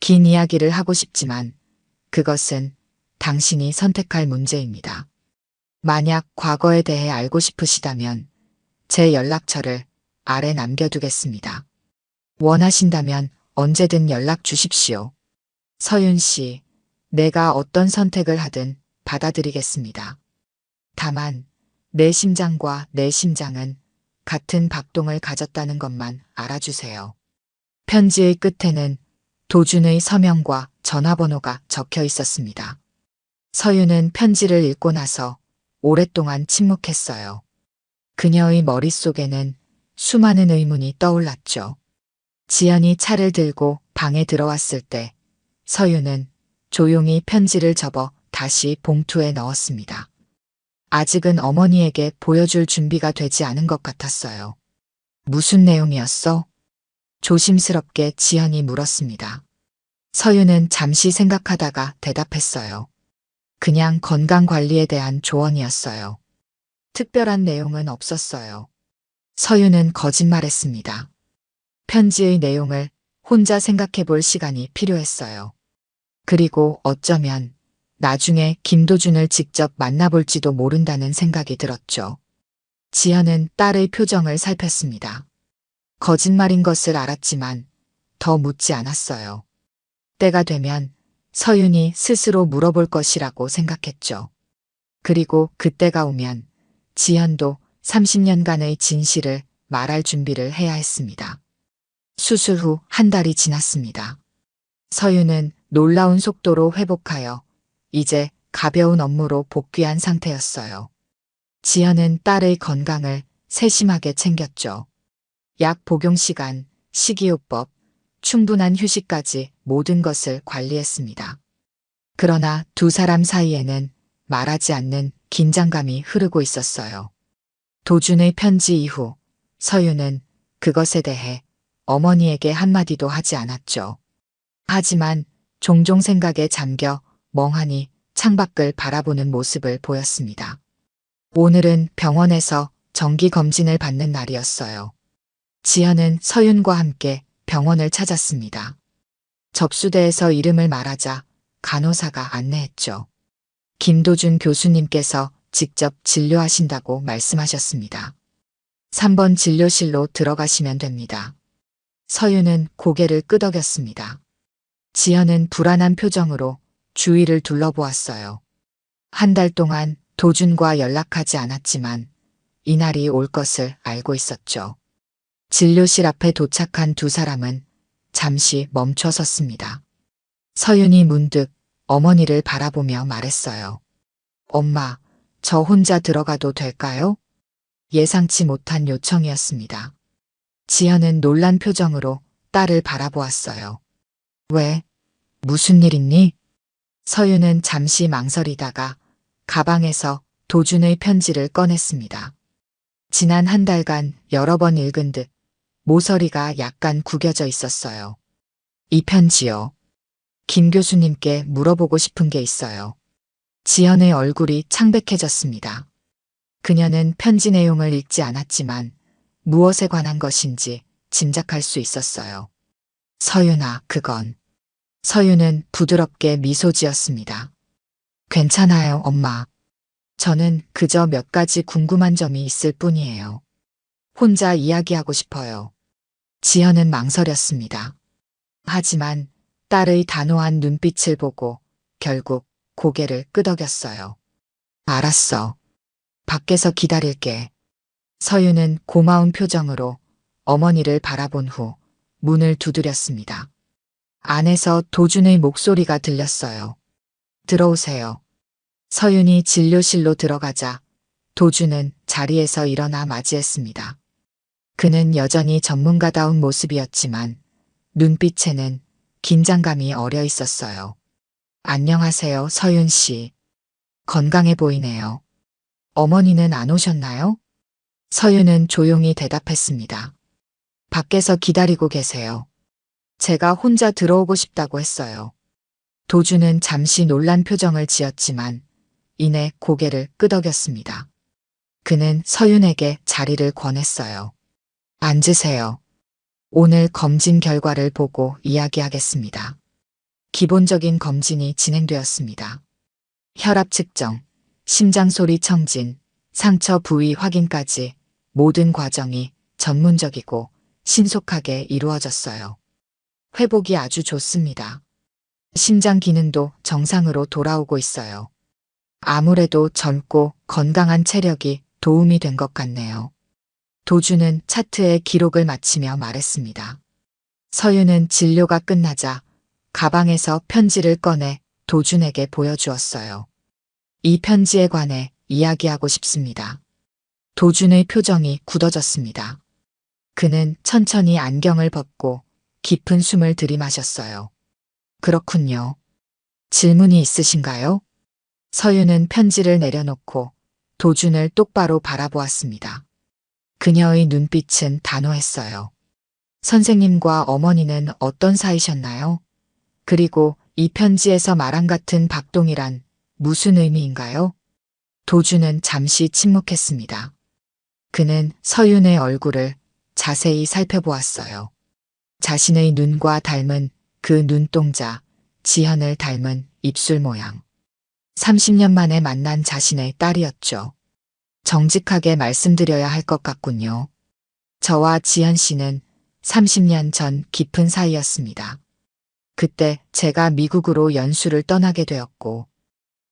긴 이야기를 하고 싶지만 그것은 당신이 선택할 문제입니다. 만약 과거에 대해 알고 싶으시다면 제 연락처를 아래 남겨두겠습니다. 원하신다면 언제든 연락 주십시오. 서윤 씨, 내가 어떤 선택을 하든 받아들이겠습니다. 다만 내 심장과 내 심장은 같은 박동을 가졌다는 것만 알아주세요. 편지의 끝에는 도준의 서명과 전화번호가 적혀 있었습니다. 서윤은 편지를 읽고 나서 오랫동안 침묵했어요. 그녀의 머릿속에는 수많은 의문이 떠올랐죠. 지연이 차를 들고 방에 들어왔을 때 서윤은 조용히 편지를 접어 다시 봉투에 넣었습니다. 아직은 어머니에게 보여줄 준비가 되지 않은 것 같았어요. 무슨 내용이었어? 조심스럽게 지연이 물었습니다. 서윤은 잠시 생각하다가 대답했어요. 그냥 건강관리에 대한 조언이었어요. 특별한 내용은 없었어요. 서윤은 거짓말했습니다. 편지의 내용을 혼자 생각해 볼 시간이 필요했어요. 그리고 어쩌면 나중에 김도준을 직접 만나볼지도 모른다는 생각이 들었죠. 지연은 딸의 표정을 살폈습니다. 거짓말인 것을 알았지만 더 묻지 않았어요. 때가 되면 서윤이 스스로 물어볼 것이라고 생각했죠. 그리고 그때가 오면 지연도 30년간의 진실을 말할 준비를 해야 했습니다. 수술 후 한 달이 지났습니다. 서윤은 놀라운 속도로 회복하여 이제 가벼운 업무로 복귀한 상태였어요. 지연은 딸의 건강을 세심하게 챙겼죠. 약 복용 시간, 식이요법, 충분한 휴식까지 모든 것을 관리했습니다. 그러나 두 사람 사이에는 말하지 않는 긴장감이 흐르고 있었어요. 도준의 편지 이후 서윤은 그것에 대해 어머니에게 한마디도 하지 않았죠. 하지만 종종 생각에 잠겨 멍하니 창밖을 바라보는 모습을 보였습니다. 오늘은 병원에서 정기 검진을 받는 날이었어요. 지연은 서윤과 함께 병원을 찾았습니다. 접수대에서 이름을 말하자 간호사가 안내했죠. 김도준 교수님께서 직접 진료하신다고 말씀하셨습니다. 3번 진료실로 들어가시면 됩니다. 서윤은 고개를 끄덕였습니다. 지연은 불안한 표정으로 주위를 둘러보았어요. 한 달 동안 도준과 연락하지 않았지만 이날이 올 것을 알고 있었죠. 진료실 앞에 도착한 두 사람은 잠시 멈춰 섰습니다. 서윤이 문득 어머니를 바라보며 말했어요. 엄마, 저 혼자 들어가도 될까요? 예상치 못한 요청이었습니다. 지연은 놀란 표정으로 딸을 바라보았어요. 왜? 무슨 일 있니? 서윤은 잠시 망설이다가 가방에서 도준의 편지를 꺼냈습니다. 지난 한 달간 여러 번 읽은 듯 모서리가 약간 구겨져 있었어요. 이 편지요. 김 교수님께 물어보고 싶은 게 있어요. 지연의 얼굴이 창백해졌습니다. 그녀는 편지 내용을 읽지 않았지만 무엇에 관한 것인지 짐작할 수 있었어요. 서윤아, 그건. 서윤은 부드럽게 미소 지었습니다. 괜찮아요, 엄마. 저는 그저 몇 가지 궁금한 점이 있을 뿐이에요. 혼자 이야기하고 싶어요. 지연은 망설였습니다. 하지만 딸의 단호한 눈빛을 보고 결국 고개를 끄덕였어요. 알았어. 밖에서 기다릴게. 서윤은 고마운 표정으로 어머니를 바라본 후 문을 두드렸습니다. 안에서 도준의 목소리가 들렸어요. 들어오세요. 서윤이 진료실로 들어가자 도준은 자리에서 일어나 맞이했습니다. 그는 여전히 전문가다운 모습이었지만 눈빛에는 긴장감이 어려 있었어요. 안녕하세요, 서윤 씨. 건강해 보이네요. 어머니는 안 오셨나요? 서윤은 조용히 대답했습니다. 밖에서 기다리고 계세요. 제가 혼자 들어오고 싶다고 했어요. 도준은 잠시 놀란 표정을 지었지만 이내 고개를 끄덕였습니다. 그는 서윤에게 자리를 권했어요. 앉으세요. 오늘 검진 결과를 보고 이야기하겠습니다. 기본적인 검진이 진행되었습니다. 혈압 측정, 심장소리 청진, 상처 부위 확인까지 모든 과정이 전문적이고 신속하게 이루어졌어요. 회복이 아주 좋습니다. 심장 기능도 정상으로 돌아오고 있어요. 아무래도 젊고 건강한 체력이 도움이 된 것 같네요. 도준은 차트에 기록을 마치며 말했습니다. 서윤은 진료가 끝나자 가방에서 편지를 꺼내 도준에게 보여주었어요. 이 편지에 관해 이야기하고 싶습니다. 도준의 표정이 굳어졌습니다. 그는 천천히 안경을 벗고 깊은 숨을 들이마셨어요. 그렇군요. 질문이 있으신가요? 서윤은 편지를 내려놓고 도준을 똑바로 바라보았습니다. 그녀의 눈빛은 단호했어요. 선생님과 어머니는 어떤 사이셨나요? 그리고 이 편지에서 말한 같은 박동이란 무슨 의미인가요? 도준은 잠시 침묵했습니다. 그는 서윤의 얼굴을 자세히 살펴보았어요. 자신의 눈과 닮은 그 눈동자, 지현을 닮은 입술 모양. 30년 만에 만난 자신의 딸이었죠. 정직하게 말씀드려야 할 것 같군요. 저와 지현 씨는 30년 전 깊은 사이였습니다. 그때 제가 미국으로 연수를 떠나게 되었고,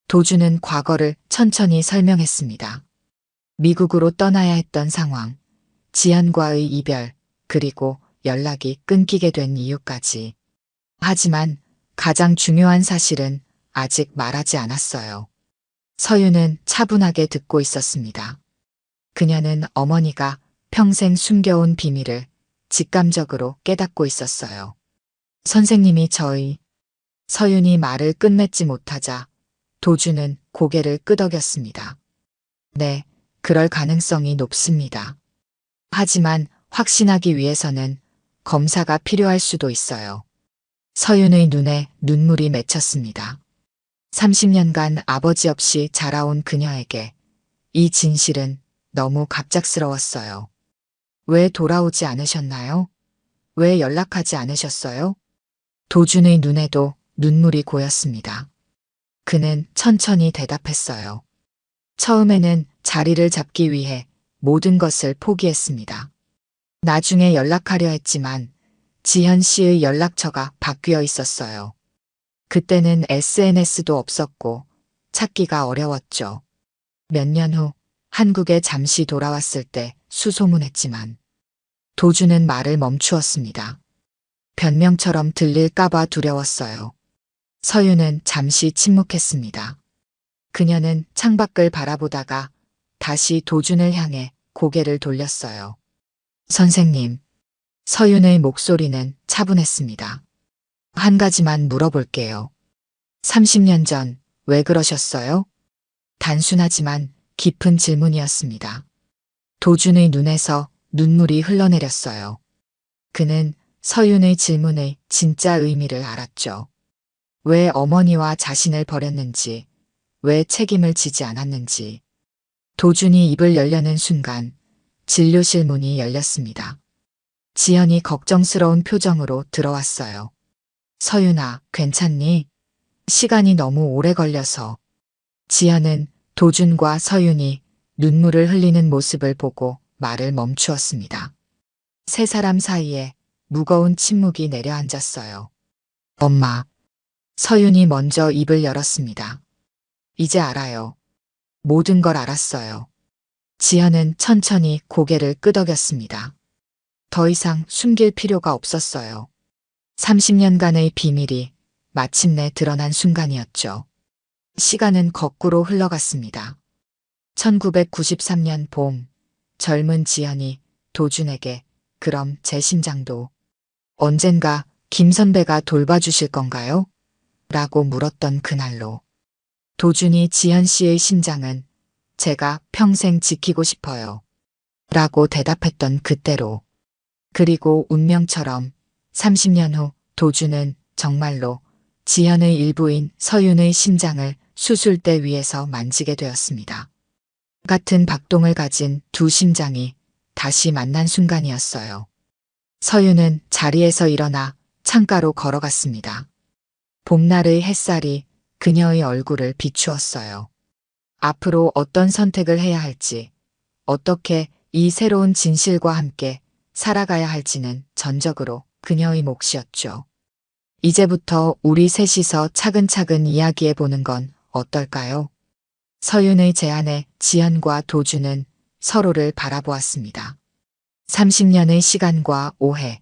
도준은 과거를 천천히 설명했습니다. 미국으로 떠나야 했던 상황, 지현과의 이별, 그리고 연락이 끊기게 된 이유까지. 하지만 가장 중요한 사실은 아직 말하지 않았어요. 서윤은 차분하게 듣고 있었습니다. 그녀는 어머니가 평생 숨겨온 비밀을 직감적으로 깨닫고 있었어요. 선생님이 서윤이 말을 끝맺지 못하자 도준은 고개를 끄덕였습니다. 네, 그럴 가능성이 높습니다. 하지만 확신하기 위해서는 검사가 필요할 수도 있어요. 서윤의 눈에 눈물이 맺혔습니다. 30년간 아버지 없이 자라온 그녀에게 이 진실은 너무 갑작스러웠어요. 왜 돌아오지 않으셨나요? 왜 연락하지 않으셨어요? 도준의 눈에도 눈물이 고였습니다. 그는 천천히 대답했어요. 처음에는 자리를 잡기 위해 모든 것을 포기했습니다. 나중에 연락하려 했지만 지현 씨의 연락처가 바뀌어 있었어요. 그때는 SNS도 없었고 찾기가 어려웠죠. 몇 년 후 한국에 잠시 돌아왔을 때 수소문했지만 도준은 말을 멈추었습니다. 변명처럼 들릴까봐 두려웠어요. 서윤은 잠시 침묵했습니다. 그녀는 창밖을 바라보다가 다시 도준을 향해 고개를 돌렸어요. 선생님. 서윤의 목소리는 차분했습니다. 한 가지만 물어볼게요. 30년 전 왜 그러셨어요? 단순하지만 깊은 질문이었습니다. 도준의 눈에서 눈물이 흘러내렸어요. 그는 서윤의 질문의 진짜 의미를 알았죠. 왜 어머니와 자신을 버렸는지, 왜 책임을 지지 않았는지. 도준이 입을 열려는 순간 진료실 문이 열렸습니다. 지연이 걱정스러운 표정으로 들어왔어요. 서윤아, 괜찮니? 시간이 너무 오래 걸려서. 지연은 도준과 서윤이 눈물을 흘리는 모습을 보고 말을 멈추었습니다. 세 사람 사이에 무거운 침묵이 내려앉았어요. 엄마. 서윤이 먼저 입을 열었습니다. 이제 알아요. 모든 걸 알았어요. 지연은 천천히 고개를 끄덕였습니다. 더 이상 숨길 필요가 없었어요. 30년간의 비밀이 마침내 드러난 순간이었죠. 시간은 거꾸로 흘러갔습니다. 1993년 봄, 젊은 지연이 도준에게 그럼 제 심장도 언젠가 김 선배가 돌봐주실 건가요? 라고 물었던 그날로 도준이 지연 씨의 심장은 제가 평생 지키고 싶어요. 라고 대답했던 그때로. 그리고 운명처럼 30년 후 도준은 정말로 지연의 일부인 서윤의 심장을 수술대 위에서 만지게 되었습니다. 같은 박동을 가진 두 심장이 다시 만난 순간이었어요. 서윤은 자리에서 일어나 창가로 걸어갔습니다. 봄날의 햇살이 그녀의 얼굴을 비추었어요. 앞으로 어떤 선택을 해야 할지, 어떻게 이 새로운 진실과 함께 살아가야 할지는 전적으로 그녀의 몫이었죠. 이제부터 우리 셋이서 차근차근 이야기해 보는 건 어떨까요? 서윤의 제안에 지연과 도준은 서로를 바라보았습니다. 30년의 시간과 오해,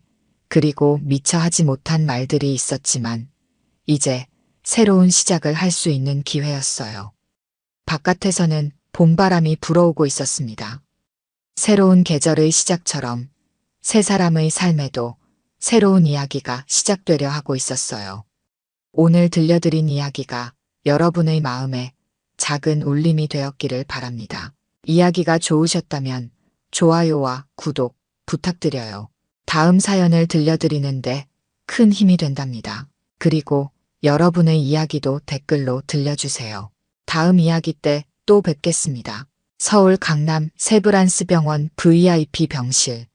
그리고 미처 하지 못한 말들이 있었지만 이제 새로운 시작을 할 수 있는 기회였어요. 바깥에서는 봄바람이 불어오고 있었습니다. 새로운 계절의 시작처럼 세 사람의 삶에도 새로운 이야기가 시작되려 하고 있었어요. 오늘 들려드린 이야기가 여러분의 마음에 작은 울림이 되었기를 바랍니다. 이야기가 좋으셨다면 좋아요와 구독 부탁드려요. 다음 사연을 들려드리는데 큰 힘이 된답니다. 그리고 여러분의 이야기도 댓글로 들려주세요. 다음 이야기 때 또 뵙겠습니다. 서울 강남 세브란스 병원 VIP 병실.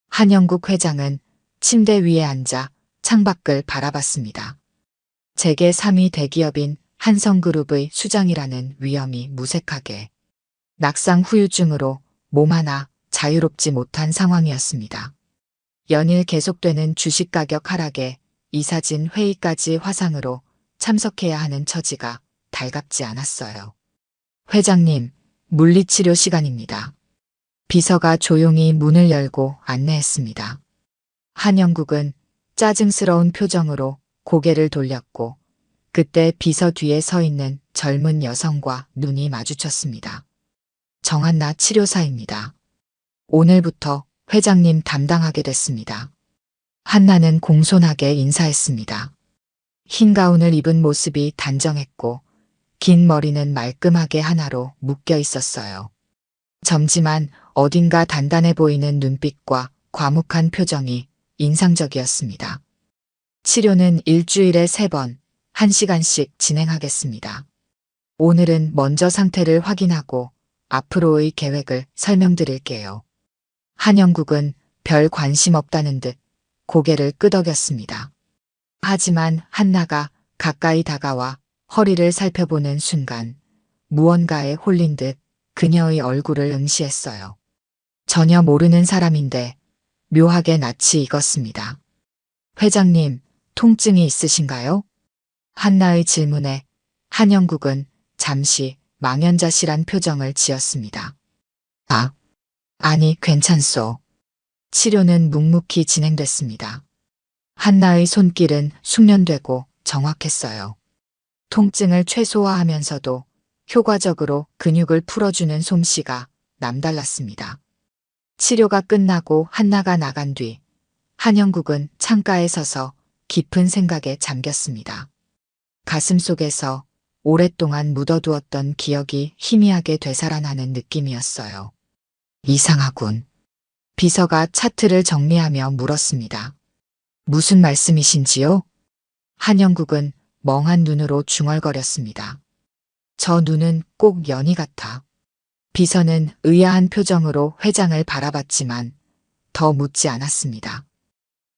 한영국 회장은 침대 위에 앉아 창밖을 바라봤습니다. 재계 3위 대기업인 한성그룹의 수장이라는 위험이 무색하게 낙상 후유증으로 몸 하나 자유롭지 못한 상황이었습니다. 연일 계속되는 주식 가격 하락에 이사진 회의까지 화상으로 참석해야 하는 처지가 달갑지 않았어요. 회장님, 물리치료 시간입니다. 비서가 조용히 문을 열고 안내했습니다. 한영국은 짜증스러운 표정으로 고개를 돌렸고 그때 비서 뒤에 서 있는 젊은 여성과 눈이 마주쳤습니다. 정한나 치료사입니다. 오늘부터 회장님 담당하게 됐습니다. 한나는 공손하게 인사했습니다. 흰 가운을 입은 모습이 단정했고 긴 머리는 말끔하게 하나로 묶여 있었어요. 젊지만 어딘가 단단해 보이는 눈빛과 과묵한 표정이 인상적이었습니다. 치료는 일주일에 3번, 1시간씩 진행하겠습니다. 오늘은 먼저 상태를 확인하고 앞으로의 계획을 설명드릴게요. 한영국은 별 관심 없다는 듯 고개를 끄덕였습니다. 하지만 한나가 가까이 다가와 허리를 살펴보는 순간 무언가에 홀린 듯 그녀의 얼굴을 응시했어요. 전혀 모르는 사람인데 묘하게 낯이 익었습니다. 회장님, 통증이 있으신가요? 한나의 질문에 한영국은 잠시 망연자실한 표정을 지었습니다. 아니, 괜찮소. 치료는 묵묵히 진행됐습니다. 한나의 손길은 숙련되고 정확했어요. 통증을 최소화하면서도 효과적으로 근육을 풀어주는 솜씨가 남달랐습니다. 치료가 끝나고 한나가 나간 뒤 한영국은 창가에 서서 깊은 생각에 잠겼습니다. 가슴속에서 오랫동안 묻어두었던 기억이 희미하게 되살아나는 느낌이었어요. 이상하군. 비서가 차트를 정리하며 물었습니다. 무슨 말씀이신지요? 한영국은 멍한 눈으로 중얼거렸습니다. 저 눈은 꼭 연희 같아. 비서는 의아한 표정으로 회장을 바라봤지만 더 묻지 않았습니다.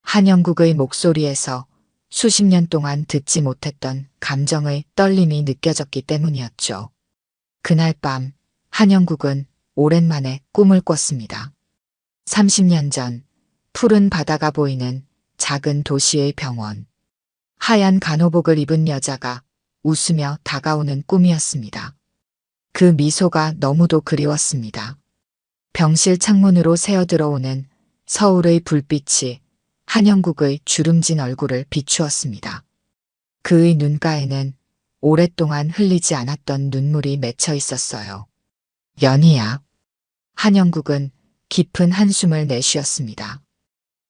한영국의 목소리에서 수십 년 동안 듣지 못했던 감정의 떨림이 느껴졌기 때문이었죠. 그날 밤 한영국은 오랜만에 꿈을 꿨습니다. 30년 전 푸른 바다가 보이는 작은 도시의 병원. 하얀 간호복을 입은 여자가 웃으며 다가오는 꿈이었습니다. 그 미소가 너무도 그리웠습니다. 병실 창문으로 새어들어오는 서울의 불빛이 한영국의 주름진 얼굴을 비추었습니다. 그의 눈가에는 오랫동안 흘리지 않았던 눈물이 맺혀 있었어요. 연희야. 한영국은 깊은 한숨을 내쉬었습니다.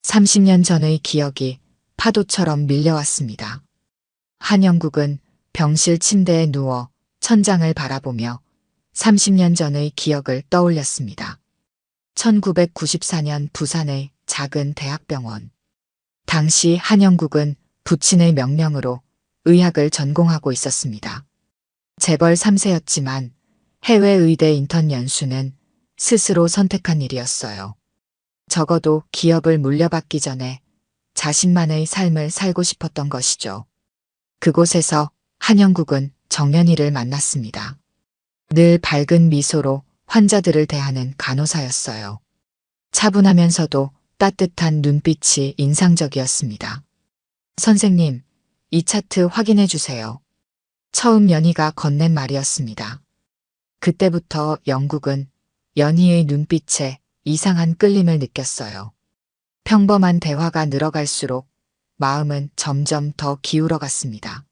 30년 전의 기억이 파도처럼 밀려왔습니다. 한영국은 병실 침대에 누워 천장을 바라보며 30년 전의 기억을 떠올렸습니다. 1994년 부산의 작은 대학병원. 당시 한영국은 부친의 명령으로 의학을 전공하고 있었습니다. 재벌 3세였지만 해외 의대 인턴 연수는 스스로 선택한 일이었어요. 적어도 기업을 물려받기 전에 자신만의 삶을 살고 싶었던 것이죠. 그곳에서 한영국은 정연희를 만났습니다. 늘 밝은 미소로 환자들을 대하는 간호사였어요. 차분하면서도 따뜻한 눈빛이 인상적이었습니다. 선생님, 이 차트 확인해 주세요. 처음 연희가 건넨 말이었습니다. 그때부터 영국은 연희의 눈빛에 이상한 끌림을 느꼈어요. 평범한 대화가 늘어갈수록 마음은 점점 더 기울어 갔습니다.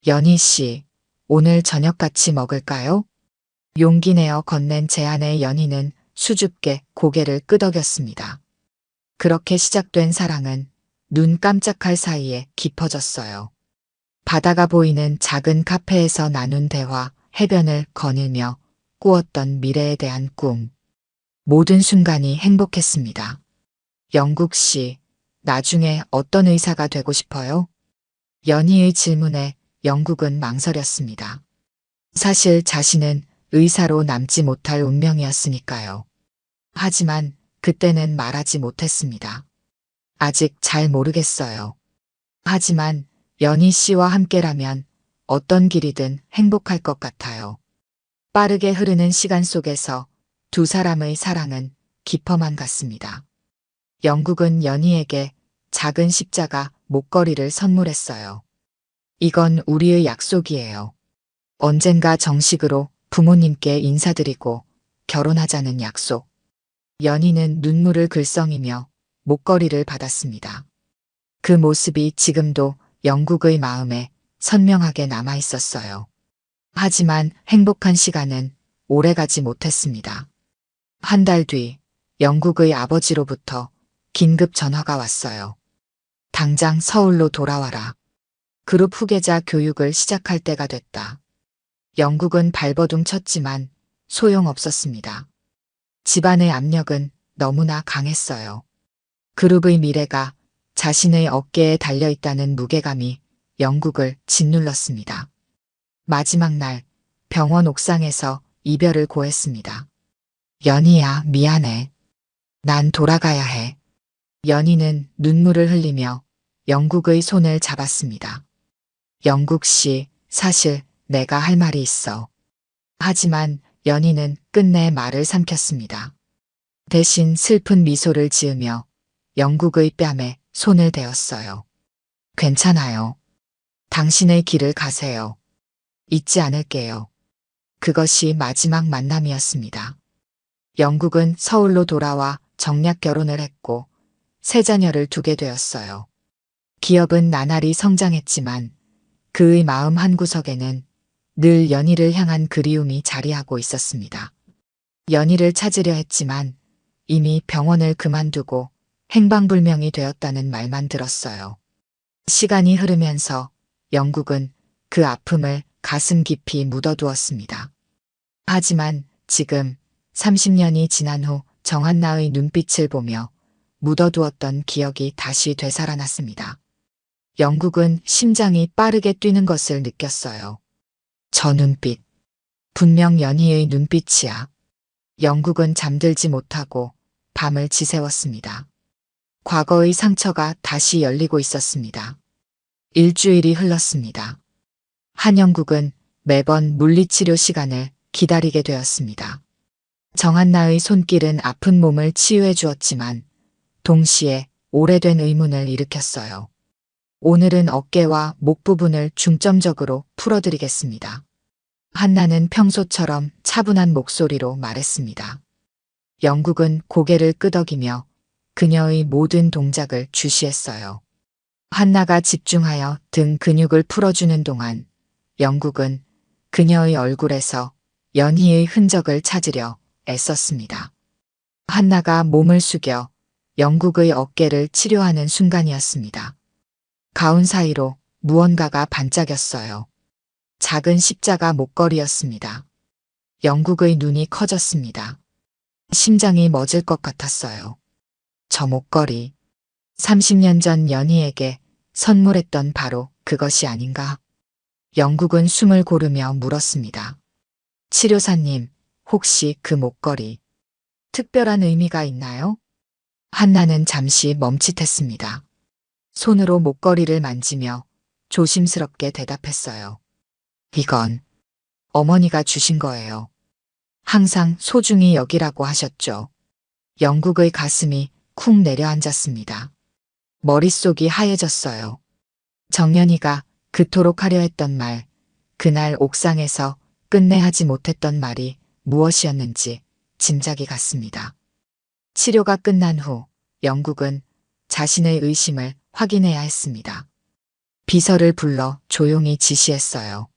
연희 씨, 오늘 저녁 같이 먹을까요? 용기 내어 건넨 제안에 연희는 수줍게 고개를 끄덕였습니다. 그렇게 시작된 사랑은 눈 깜짝할 사이에 깊어졌어요. 바다가 보이는 작은 카페에서 나눈 대화, 해변을 거닐며 꾸었던 미래에 대한 꿈. 모든 순간이 행복했습니다. 영국 씨, 나중에 어떤 의사가 되고 싶어요? 연희의 질문에 영국은 망설였습니다. 사실 자신은 의사로 남지 못할 운명이었으니까요. 하지만 그때는 말하지 못했습니다. 아직 잘 모르겠어요. 하지만 연희 씨와 함께라면 어떤 길이든 행복할 것 같아요. 빠르게 흐르는 시간 속에서 두 사람의 사랑은 깊어만 갔습니다. 영국은 연희에게 작은 십자가 목걸이를 선물했어요. 이건 우리의 약속이에요. 언젠가 정식으로 부모님께 인사드리고 결혼하자는 약속. 연희는 눈물을 글썽이며 목걸이를 받았습니다. 그 모습이 지금도 영국의 마음에 선명하게 남아 있었어요. 하지만 행복한 시간은 오래가지 못했습니다. 한 달 뒤 영국의 아버지로부터 긴급 전화가 왔어요. 당장 서울로 돌아와라. 그룹 후계자 교육을 시작할 때가 됐다. 영국은 발버둥 쳤지만 소용없었습니다. 집안의 압력은 너무나 강했어요. 그룹의 미래가 자신의 어깨에 달려있다는 무게감이 영국을 짓눌렀습니다. 마지막 날 병원 옥상에서 이별을 고했습니다. 연희야, 미안해. 난 돌아가야 해. 연희는 눈물을 흘리며 영국의 손을 잡았습니다. 영국 씨, 사실 내가 할 말이 있어. 하지만 연희는 끝내 말을 삼켰습니다. 대신 슬픈 미소를 지으며 영국의 뺨에 손을 대었어요. 괜찮아요. 당신의 길을 가세요. 잊지 않을게요. 그것이 마지막 만남이었습니다. 영국은 서울로 돌아와 정략 결혼을 했고 세 자녀를 두게 되었어요. 기업은 나날이 성장했지만 그의 마음 한구석에는 늘 연희를 향한 그리움이 자리하고 있었습니다. 연희를 찾으려 했지만 이미 병원을 그만두고 행방불명이 되었다는 말만 들었어요. 시간이 흐르면서 영국은 그 아픔을 가슴 깊이 묻어두었습니다. 하지만 지금 30년이 지난 후 정한나의 눈빛을 보며 묻어두었던 기억이 다시 되살아났습니다. 영국은 심장이 빠르게 뛰는 것을 느꼈어요. 저 눈빛. 분명 연희의 눈빛이야. 영국은 잠들지 못하고 밤을 지새웠습니다. 과거의 상처가 다시 열리고 있었습니다. 일주일이 흘렀습니다. 한영국은 매번 물리치료 시간을 기다리게 되었습니다. 정한나의 손길은 아픈 몸을 치유해 주었지만 동시에 오래된 의문을 일으켰어요. 오늘은 어깨와 목 부분을 중점적으로 풀어드리겠습니다. 한나는 평소처럼 차분한 목소리로 말했습니다. 영국은 고개를 끄덕이며 그녀의 모든 동작을 주시했어요. 한나가 집중하여 등 근육을 풀어주는 동안 영국은 그녀의 얼굴에서 연희의 흔적을 찾으려 애썼습니다. 한나가 몸을 숙여 영국의 어깨를 치료하는 순간이었습니다. 가운 사이로 무언가가 반짝였어요. 작은 십자가 목걸이였습니다. 영국의 눈이 커졌습니다. 심장이 멎을 것 같았어요. 저 목걸이. 30년 전 연희에게 선물했던 바로 그것이 아닌가? 영국은 숨을 고르며 물었습니다. 치료사님, 혹시 그 목걸이 특별한 의미가 있나요? 한나는 잠시 멈칫했습니다. 손으로 목걸이를 만지며 조심스럽게 대답했어요. 이건 어머니가 주신 거예요. 항상 소중히 여기라고 하셨죠. 영국의 가슴이 쿵 내려앉았습니다. 머릿속이 하얘졌어요. 정연이가 그토록 하려 했던 말, 그날 옥상에서 끝내 하지 못했던 말이 무엇이었는지 짐작이 갔습니다. 치료가 끝난 후 영국은 자신의 의심을 확인해야 했습니다. 비서를 불러 조용히 지시했어요.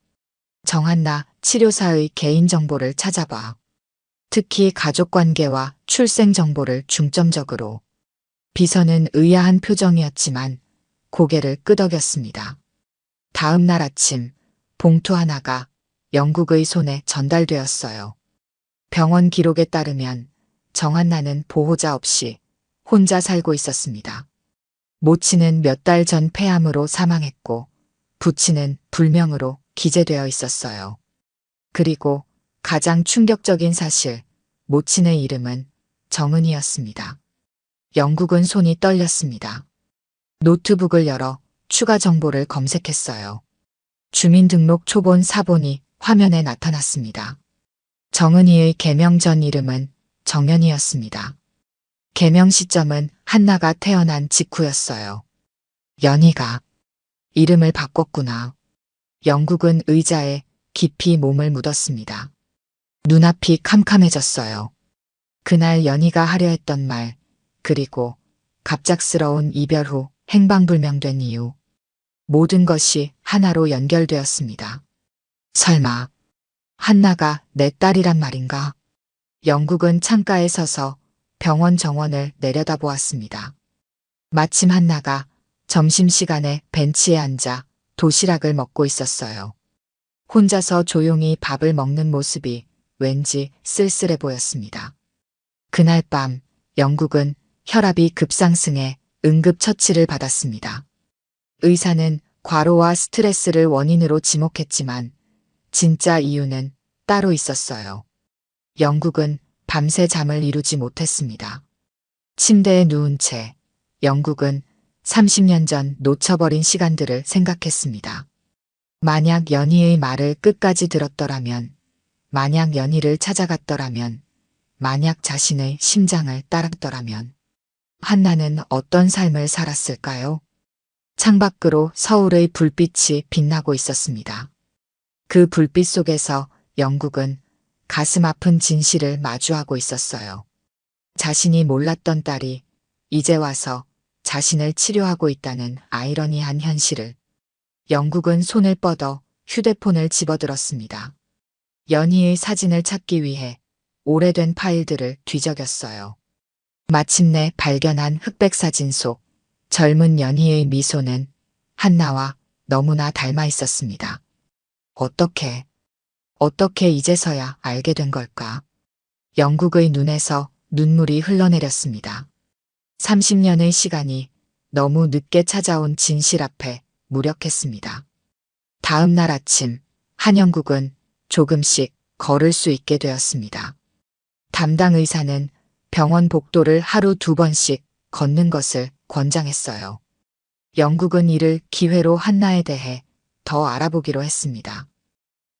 정한나 치료사의 개인정보를 찾아봐. 특히 가족관계와 출생정보를 중점적으로. 비서는 의아한 표정이었지만 고개를 끄덕였습니다. 다음 날 아침 봉투 하나가 영국의 손에 전달되었어요. 병원 기록에 따르면 정한나는 보호자 없이 혼자 살고 있었습니다. 모친은 몇 달 전 폐암으로 사망했고 부친은 불명으로 기재되어 있었어요. 그리고 가장 충격적인 사실, 모친의 이름은 정은이었습니다. 영국은 손이 떨렸습니다. 노트북을 열어 추가 정보를 검색했어요. 주민등록 초본 사본이 화면에 나타났습니다. 정은이의 개명 전 이름은 정연이었습니다. 개명 시점은 한나가 태어난 직후였어요. 연희가 이름을 바꿨구나. 영국은 의자에 깊이 몸을 묻었습니다. 눈앞이 캄캄해졌어요. 그날 연희가 하려 했던 말, 그리고 갑작스러운 이별 후 행방불명된 이유. 모든 것이 하나로 연결되었습니다. 설마 한나가 내 딸이란 말인가? 영국은 창가에 서서 병원 정원을 내려다보았습니다. 마침 한나가 점심시간에 벤치에 앉아 도시락을 먹고 있었어요. 혼자서 조용히 밥을 먹는 모습이 왠지 쓸쓸해 보였습니다. 그날 밤 영국은 혈압이 급상승해 응급처치를 받았습니다. 의사는 과로와 스트레스를 원인으로 지목했지만 진짜 이유는 따로 있었어요. 영국은 밤새 잠을 이루지 못했습니다. 침대에 누운 채 영국은 30년 전 놓쳐버린 시간들을 생각했습니다. 만약 연희의 말을 끝까지 들었더라면, 만약 연희를 찾아갔더라면, 만약 자신의 심장을 따랐더라면, 한나는 어떤 삶을 살았을까요? 창밖으로 서울의 불빛이 빛나고 있었습니다. 그 불빛 속에서 영국은 가슴 아픈 진실을 마주하고 있었어요. 자신이 몰랐던 딸이 이제 와서 자신을 치료하고 있다는 아이러니한 현실을. 영국은 손을 뻗어 휴대폰을 집어들었습니다. 연희의 사진을 찾기 위해 오래된 파일들을 뒤적였어요. 마침내 발견한 흑백 사진 속 젊은 연희의 미소는 한나와 너무나 닮아 있었습니다. 어떻게 이제서야 알게 된 걸까? 영국의 눈에서 눈물이 흘러내렸습니다. 30년의 시간이 너무 늦게 찾아온 진실 앞에 무력했습니다. 다음 날 아침, 한영국은 조금씩 걸을 수 있게 되었습니다. 담당 의사는 병원 복도를 하루 2번씩 걷는 것을 권장했어요. 영국은 이를 기회로 한나에 대해 더 알아보기로 했습니다.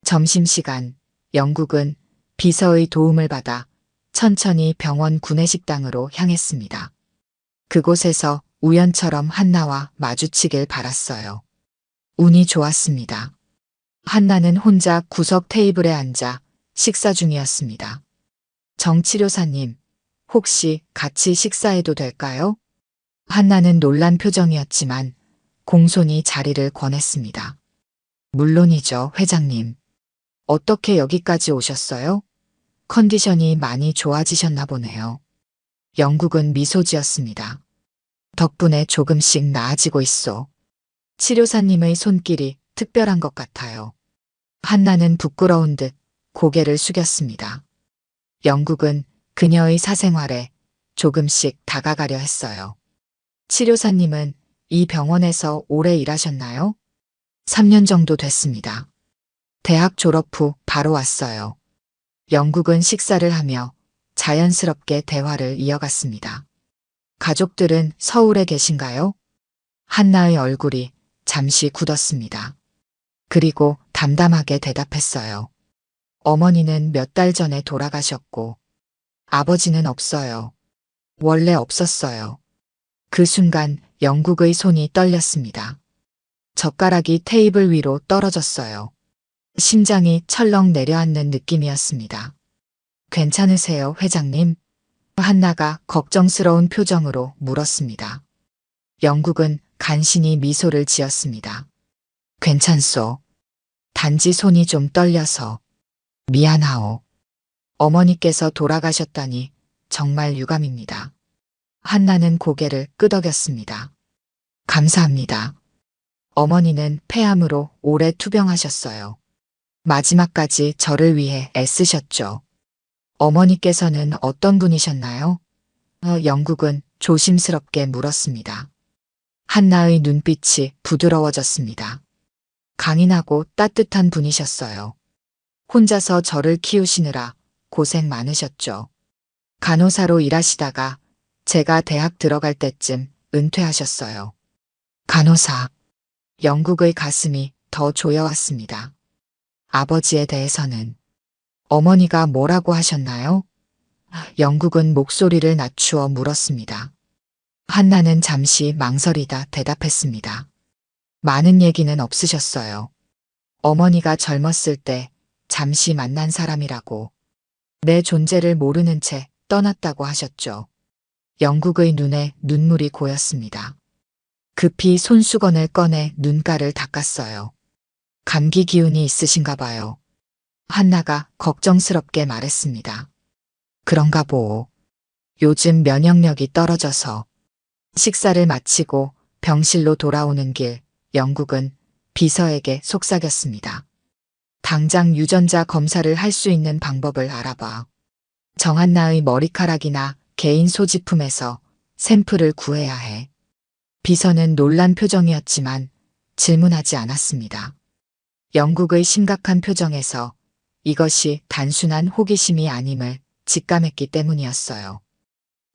점심시간, 영국은 비서의 도움을 받아 천천히 병원 구내식당으로 향했습니다. 그곳에서 우연처럼 한나와 마주치길 바랐어요. 운이 좋았습니다. 한나는 혼자 구석 테이블에 앉아 식사 중이었습니다. 정치료사님, 혹시 같이 식사해도 될까요? 한나는 놀란 표정이었지만 공손히 자리를 권했습니다. 물론이죠, 회장님. 어떻게 여기까지 오셨어요? 컨디션이 많이 좋아지셨나 보네요. 영국은 미소 지었습니다. 덕분에 조금씩 나아지고 있어. 치료사님의 손길이 특별한 것 같아요. 한나는 부끄러운 듯 고개를 숙였습니다. 영국은 그녀의 사생활에 조금씩 다가가려 했어요. 치료사님은 이 병원에서 오래 일하셨나요? 3년 정도 됐습니다. 대학 졸업 후 바로 왔어요. 영국은 식사를 하며 자연스럽게 대화를 이어갔습니다. 가족들은 서울에 계신가요? 한나의 얼굴이 잠시 굳었습니다. 그리고 담담하게 대답했어요. 어머니는 몇 달 전에 돌아가셨고, 아버지는 없어요. 원래 없었어요. 그 순간 영국의 손이 떨렸습니다. 젓가락이 테이블 위로 떨어졌어요. 심장이 철렁 내려앉는 느낌이었습니다. 괜찮으세요, 회장님? 한나가 걱정스러운 표정으로 물었습니다. 영국은 간신히 미소를 지었습니다. 괜찮소. 단지 손이 좀 떨려서. 미안하오. 어머니께서 돌아가셨다니 정말 유감입니다. 한나는 고개를 끄덕였습니다. 감사합니다. 어머니는 폐암으로 오래 투병하셨어요. 마지막까지 저를 위해 애쓰셨죠. 어머니께서는 어떤 분이셨나요? 영국은 조심스럽게 물었습니다. 한나의 눈빛이 부드러워졌습니다. 강인하고 따뜻한 분이셨어요. 혼자서 저를 키우시느라 고생 많으셨죠. 간호사로 일하시다가 제가 대학 들어갈 때쯤 은퇴하셨어요. 간호사. 영국의 가슴이 더 조여왔습니다. 아버지에 대해서는 어머니가 뭐라고 하셨나요? 영국은 목소리를 낮추어 물었습니다. 한나는 잠시 망설이다 대답했습니다. 많은 얘기는 없으셨어요. 어머니가 젊었을 때 잠시 만난 사람이라고, 내 존재를 모르는 채 떠났다고 하셨죠. 영국의 눈에 눈물이 고였습니다. 급히 손수건을 꺼내 눈가를 닦았어요. 감기 기운이 있으신가 봐요. 한나가 걱정스럽게 말했습니다. 그런가 보오. 요즘 면역력이 떨어져서. 식사를 마치고 병실로 돌아오는 길, 영국은 비서에게 속삭였습니다. 당장 유전자 검사를 할 수 있는 방법을 알아봐. 정한나의 머리카락이나 개인 소지품에서 샘플을 구해야 해. 비서는 놀란 표정이었지만 질문하지 않았습니다. 영국의 심각한 표정에서 이것이 단순한 호기심이 아님을 직감했기 때문이었어요.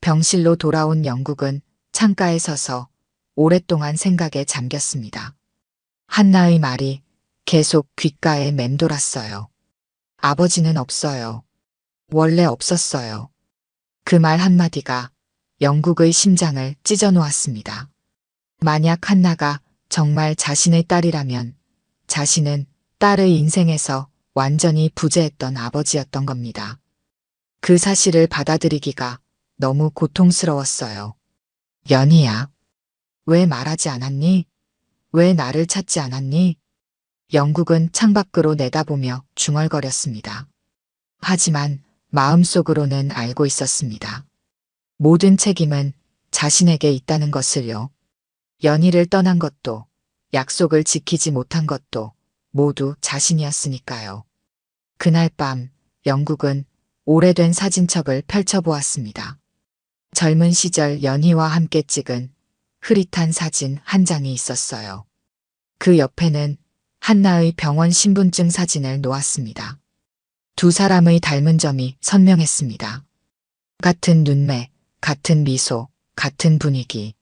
병실로 돌아온 영국은 창가에 서서 오랫동안 생각에 잠겼습니다. 한나의 말이 계속 귓가에 맴돌았어요. 아버지는 없어요. 원래 없었어요. 그 말 한마디가 영국의 심장을 찢어놓았습니다. 만약 한나가 정말 자신의 딸이라면 자신은 딸의 인생에서 완전히 부재했던 아버지였던 겁니다. 그 사실을 받아들이기가 너무 고통스러웠어요. 연희야. 왜 말하지 않았니? 왜 나를 찾지 않았니? 영국은 창밖으로 내다보며 중얼거렸습니다. 하지만 마음속으로는 알고 있었습니다. 모든 책임은 자신에게 있다는 것을요. 연희를 떠난 것도, 약속을 지키지 못한 것도 모두 자신이었으니까요. 그날 밤 영국은 오래된 사진첩을 펼쳐보았습니다. 젊은 시절 연희와 함께 찍은 흐릿한 사진 한 장이 있었어요. 그 옆에는 한나의 병원 신분증 사진을 놓았습니다. 두 사람의 닮은 점이 선명했습니다. 같은 눈매, 같은 미소, 같은 분위기.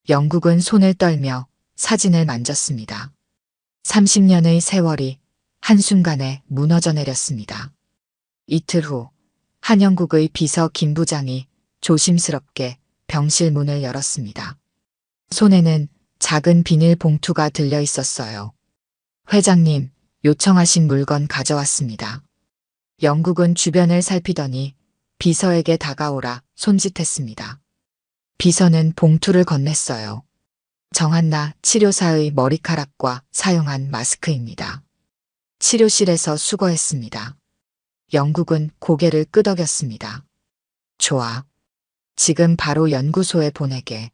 영국은 손을 떨며 사진을 만졌습니다. 30년의 세월이 한순간에 무너져 내렸습니다. 이틀 후 한영국의 비서 김 부장이 조심스럽게 병실 문을 열었습니다. 손에는 작은 비닐 봉투가 들려 있었어요. 회장님, 요청하신 물건 가져왔습니다. 영국은 주변을 살피더니 비서에게 다가오라 손짓했습니다. 비서는 봉투를 건넸어요. 정한나 치료사의 머리카락과 사용한 마스크입니다. 치료실에서 수거했습니다. 영국은 고개를 끄덕였습니다. 좋아. 지금 바로 연구소에 보내게.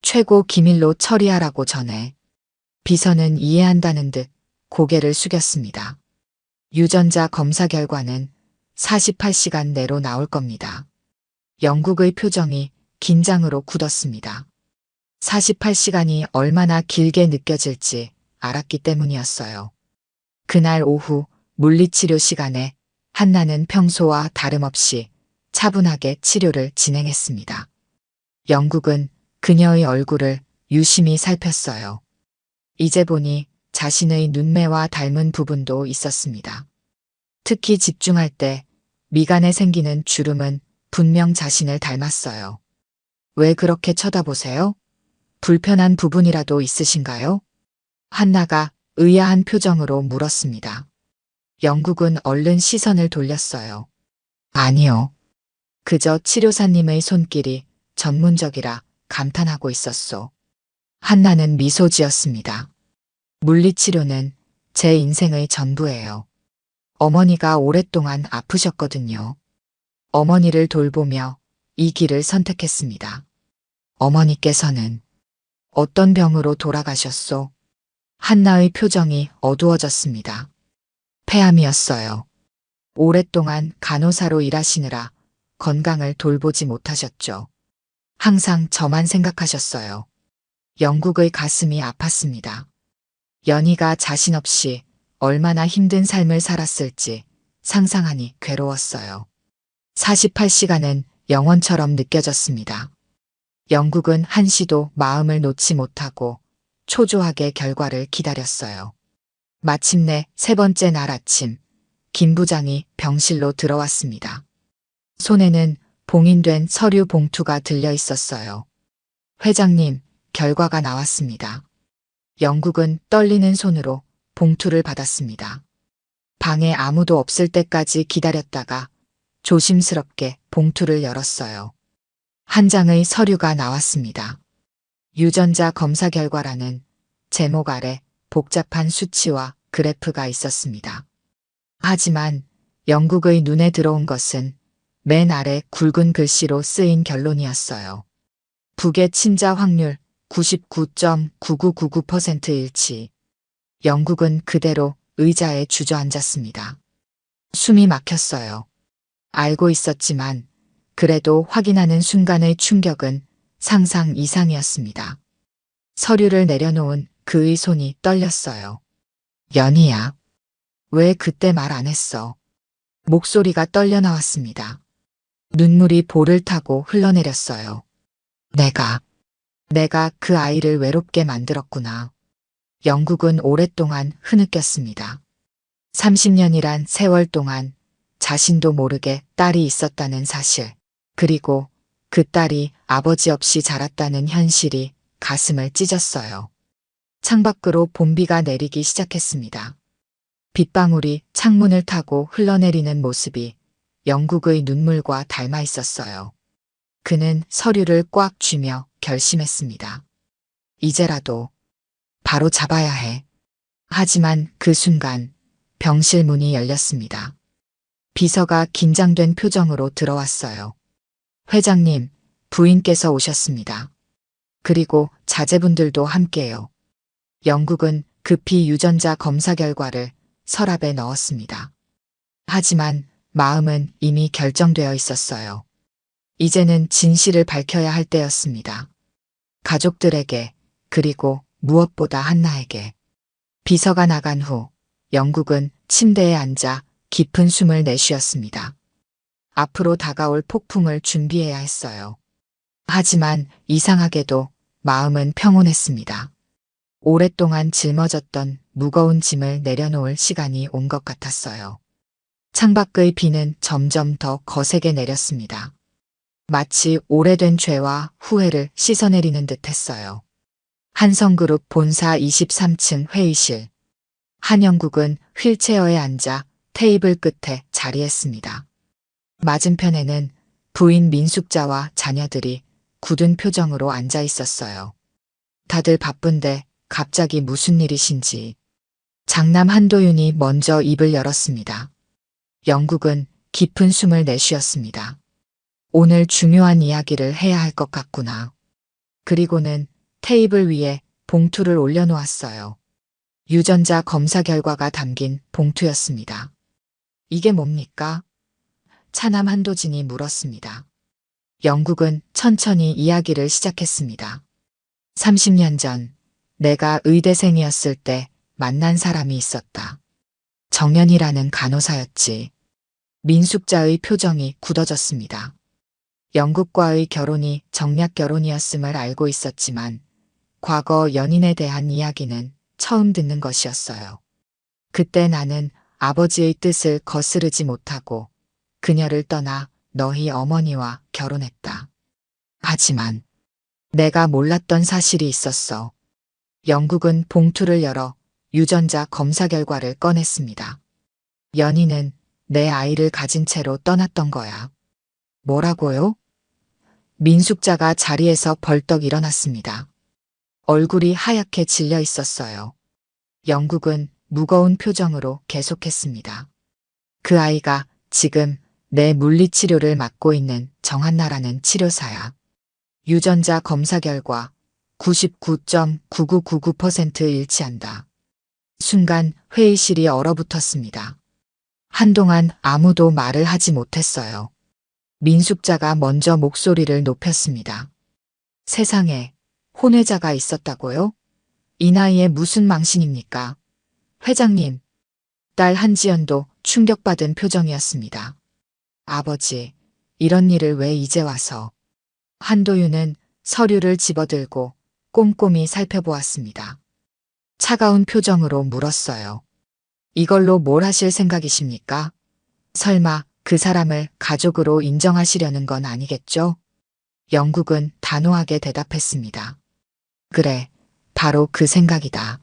최고 기밀로 처리하라고 전해. 비서는 이해한다는 듯 고개를 숙였습니다. 유전자 검사 결과는 48시간 내로 나올 겁니다. 영국의 표정이 긴장으로 굳었습니다. 48시간이 얼마나 길게 느껴질지 알았기 때문이었어요. 그날 오후 물리치료 시간에 한나는 평소와 다름없이 차분하게 치료를 진행했습니다. 영국은 그녀의 얼굴을 유심히 살폈어요. 이제 보니 자신의 눈매와 닮은 부분도 있었습니다. 특히 집중할 때 미간에 생기는 주름은 분명 자신을 닮았어요. 왜 그렇게 쳐다보세요? 불편한 부분이라도 있으신가요? 한나가 의아한 표정으로 물었습니다. 영국은 얼른 시선을 돌렸어요. 아니요. 그저 치료사님의 손길이 전문적이라 감탄하고 있었소. 한나는 미소 지었습니다. 물리치료는 제 인생의 전부예요. 어머니가 오랫동안 아프셨거든요. 어머니를 돌보며 이 길을 선택했습니다. 어머니께서는 어떤 병으로 돌아가셨소? 한나의 표정이 어두워졌습니다. 폐암이었어요. 오랫동안 간호사로 일하시느라 건강을 돌보지 못하셨죠. 항상 저만 생각하셨어요. 영국의 가슴이 아팠습니다. 연희가 자신 없이 얼마나 힘든 삶을 살았을지 상상하니 괴로웠어요. 48시간은 영원처럼 느껴졌습니다. 영국은 한시도 마음을 놓지 못하고 초조하게 결과를 기다렸어요. 마침내 세 번째 날 아침, 김 부장이 병실로 들어왔습니다. 손에는 봉인된 서류 봉투가 들려 있었어요. 회장님, 결과가 나왔습니다. 영국은 떨리는 손으로 봉투를 받았습니다. 방에 아무도 없을 때까지 기다렸다가 조심스럽게 봉투를 열었어요. 한 장의 서류가 나왔습니다. 유전자 검사 결과라는 제목 아래 복잡한 수치와 그래프가 있었습니다. 하지만 영국의 눈에 들어온 것은 맨 아래 굵은 글씨로 쓰인 결론이었어요. 북의 침자 확률 99.9999% 일치. 영국은 그대로 의자에 주저앉았습니다. 숨이 막혔어요. 알고 있었지만 그래도 확인하는 순간의 충격은 상상 이상이었습니다. 서류를 내려놓은 그의 손이 떨렸어요. 연희야. 왜 그때 말 안 했어? 목소리가 떨려 나왔습니다. 눈물이 볼을 타고 흘러내렸어요. 내가 그 아이를 외롭게 만들었구나. 영국은 오랫동안 흐느꼈습니다. 30년이란 세월 동안 자신도 모르게 딸이 있었다는 사실, 그리고 그 딸이 아버지 없이 자랐다는 현실이 가슴을 찢었어요. 창밖으로 봄비가 내리기 시작했습니다. 빗방울이 창문을 타고 흘러내리는 모습이 영국의 눈물과 닮아 있었어요. 그는 서류를 꽉 쥐며 결심했습니다. 이제라도 바로 잡아야 해. 하지만 그 순간 병실 문이 열렸습니다. 비서가 긴장된 표정으로 들어왔어요. 회장님, 부인께서 오셨습니다. 그리고 자제분들도 함께요. 영국은 급히 유전자 검사 결과를 서랍에 넣었습니다. 하지만 마음은 이미 결정되어 있었어요. 이제는 진실을 밝혀야 할 때였습니다. 가족들에게, 그리고 무엇보다 한나에게. 비서가 나간 후 영국은 침대에 앉아 깊은 숨을 내쉬었습니다. 앞으로 다가올 폭풍을 준비해야 했어요. 하지만 이상하게도 마음은 평온했습니다. 오랫동안 짊어졌던 무거운 짐을 내려놓을 시간이 온 것 같았어요. 창밖의 비는 점점 더 거세게 내렸습니다. 마치 오래된 죄와 후회를 씻어내리는 듯 했어요. 한성그룹 본사 23층 회의실. 한영국은 휠체어에 앉아 테이블 끝에 자리했습니다. 맞은편에는 부인 민숙자와 자녀들이 굳은 표정으로 앉아 있었어요. 다들 바쁜데 갑자기 무슨 일이신지. 장남 한도윤이 먼저 입을 열었습니다. 영국은 깊은 숨을 내쉬었습니다. 오늘 중요한 이야기를 해야 할 것 같구나. 그리고는 테이블 위에 봉투를 올려놓았어요. 유전자 검사 결과가 담긴 봉투였습니다. 이게 뭡니까? 차남 한도진이 물었습니다. 영국은 천천히 이야기를 시작했습니다. 30년 전 내가 의대생이었을 때 만난 사람이 있었다. 정연이라는 간호사였지. 민숙자의 표정이 굳어졌습니다. 영국과의 결혼이 정략 결혼이었음을 알고 있었지만 과거 연인에 대한 이야기는 처음 듣는 것이었어요. 그때 나는 아버지의 뜻을 거스르지 못하고 그녀를 떠나 너희 어머니와 결혼했다. 하지만 내가 몰랐던 사실이 있었어. 영국은 봉투를 열어 유전자 검사 결과를 꺼냈습니다. 연희는 내 아이를 가진 채로 떠났던 거야. 뭐라고요? 민숙자가 자리에서 벌떡 일어났습니다. 얼굴이 하얗게 질려 있었어요. 영국은 무거운 표정으로 계속했습니다. 그 아이가 지금 내 물리치료를 맡고 있는 정한나라는 치료사야. 유전자 검사 결과 99.9999% 일치한다. 순간 회의실이 얼어붙었습니다. 한동안 아무도 말을 하지 못했어요. 민숙자가 먼저 목소리를 높였습니다. 세상에 혼외자가 있었다고요? 이 나이에 무슨 망신입니까? 회장님, 딸 한지연도 충격받은 표정이었습니다. 아버지, 이런 일을 왜 이제 와서? 한도윤은 서류를 집어들고 꼼꼼히 살펴보았습니다. 차가운 표정으로 물었어요. 이걸로 뭘 하실 생각이십니까? 설마 그 사람을 가족으로 인정하시려는 건 아니겠죠? 영국은 단호하게 대답했습니다. 그래, 바로 그 생각이다.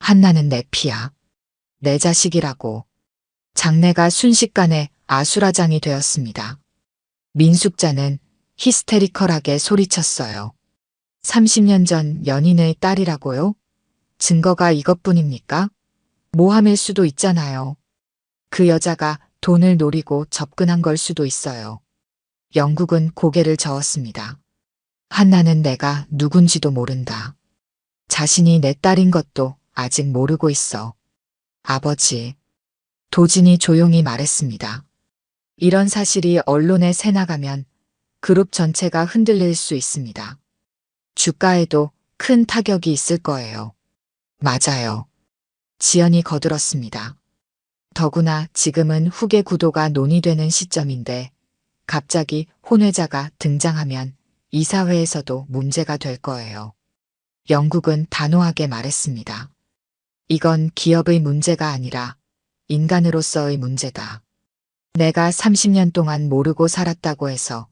한나는 내 피야. 내 자식이라고. 장내가 순식간에 아수라장이 되었습니다. 민숙자는 히스테리컬하게 소리쳤어요. 30년 전 연인의 딸이라고요? 증거가 이것뿐입니까? 모함일 수도 있잖아요. 그 여자가 돈을 노리고 접근한 걸 수도 있어요. 영국은 고개를 저었습니다. 한나는 내가 누군지도 모른다. 자신이 내 딸인 것도 아직 모르고 있어. 아버지. 도진이 조용히 말했습니다. 이런 사실이 언론에 새나가면 그룹 전체가 흔들릴 수 있습니다. 주가에도 큰 타격이 있을 거예요. 맞아요. 지연이 거들었습니다. 더구나 지금은 후계 구도가 논의되는 시점인데 갑자기 혼외자가 등장하면 이사회에서도 문제가 될 거예요. 영국은 단호하게 말했습니다. 이건 기업의 문제가 아니라 인간으로서의 문제다. 내가 30년 동안 모르고 살았다고 해서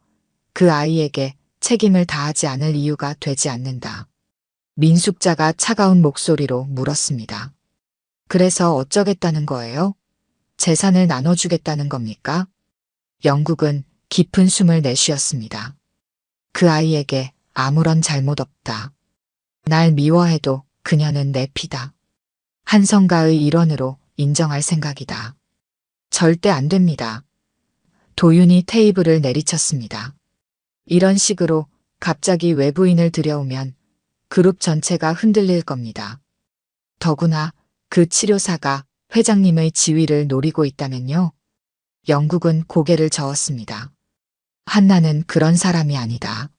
그 아이에게 책임을 다하지 않을 이유가 되지 않는다. 민숙자가 차가운 목소리로 물었습니다. 그래서 어쩌겠다는 거예요? 재산을 나눠주겠다는 겁니까? 영국은 깊은 숨을 내쉬었습니다. 그 아이에게 아무런 잘못 없다. 날 미워해도 그녀는 내 피다. 한성가의 일원으로 인정할 생각이다. 절대 안 됩니다. 도윤이 테이블을 내리쳤습니다. 이런 식으로 갑자기 외부인을 들여오면 그룹 전체가 흔들릴 겁니다. 더구나 그 치료사가 회장님의 지위를 노리고 있다면요. 영국은 고개를 저었습니다. 한나는 그런 사람이 아니다.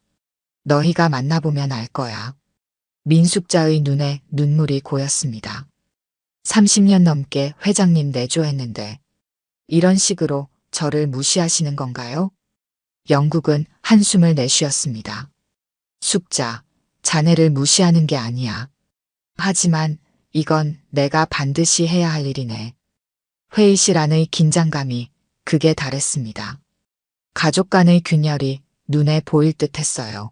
너희가 만나보면 알 거야. 민숙자의 눈에 눈물이 고였습니다. 30년 넘게 회장님 내조했는데 이런 식으로 저를 무시하시는 건가요? 영국은 한숨을 내쉬었습니다. 숙자, 자네를 무시하는 게 아니야. 하지만 이건 내가 반드시 해야 할 일이네. 회의실 안의 긴장감이 극에 달했습니다. 가족 간의 균열이 눈에 보일 듯 했어요.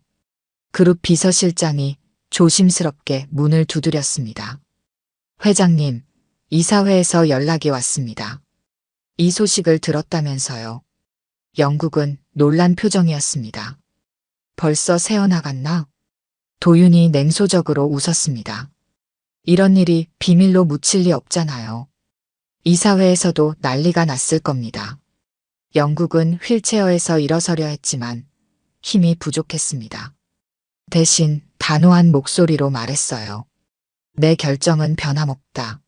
그룹 비서실장이 조심스럽게 문을 두드렸습니다. 회장님, 이사회에서 연락이 왔습니다. 이 소식을 들었다면서요. 영국은 놀란 표정이었습니다. 벌써 새어나갔나? 도윤이 냉소적으로 웃었습니다. 이런 일이 비밀로 묻힐 리 없잖아요. 이사회에서도 난리가 났을 겁니다. 영국은 휠체어에서 일어서려 했지만 힘이 부족했습니다. 대신 단호한 목소리로 말했어요. 내 결정은 변함없다.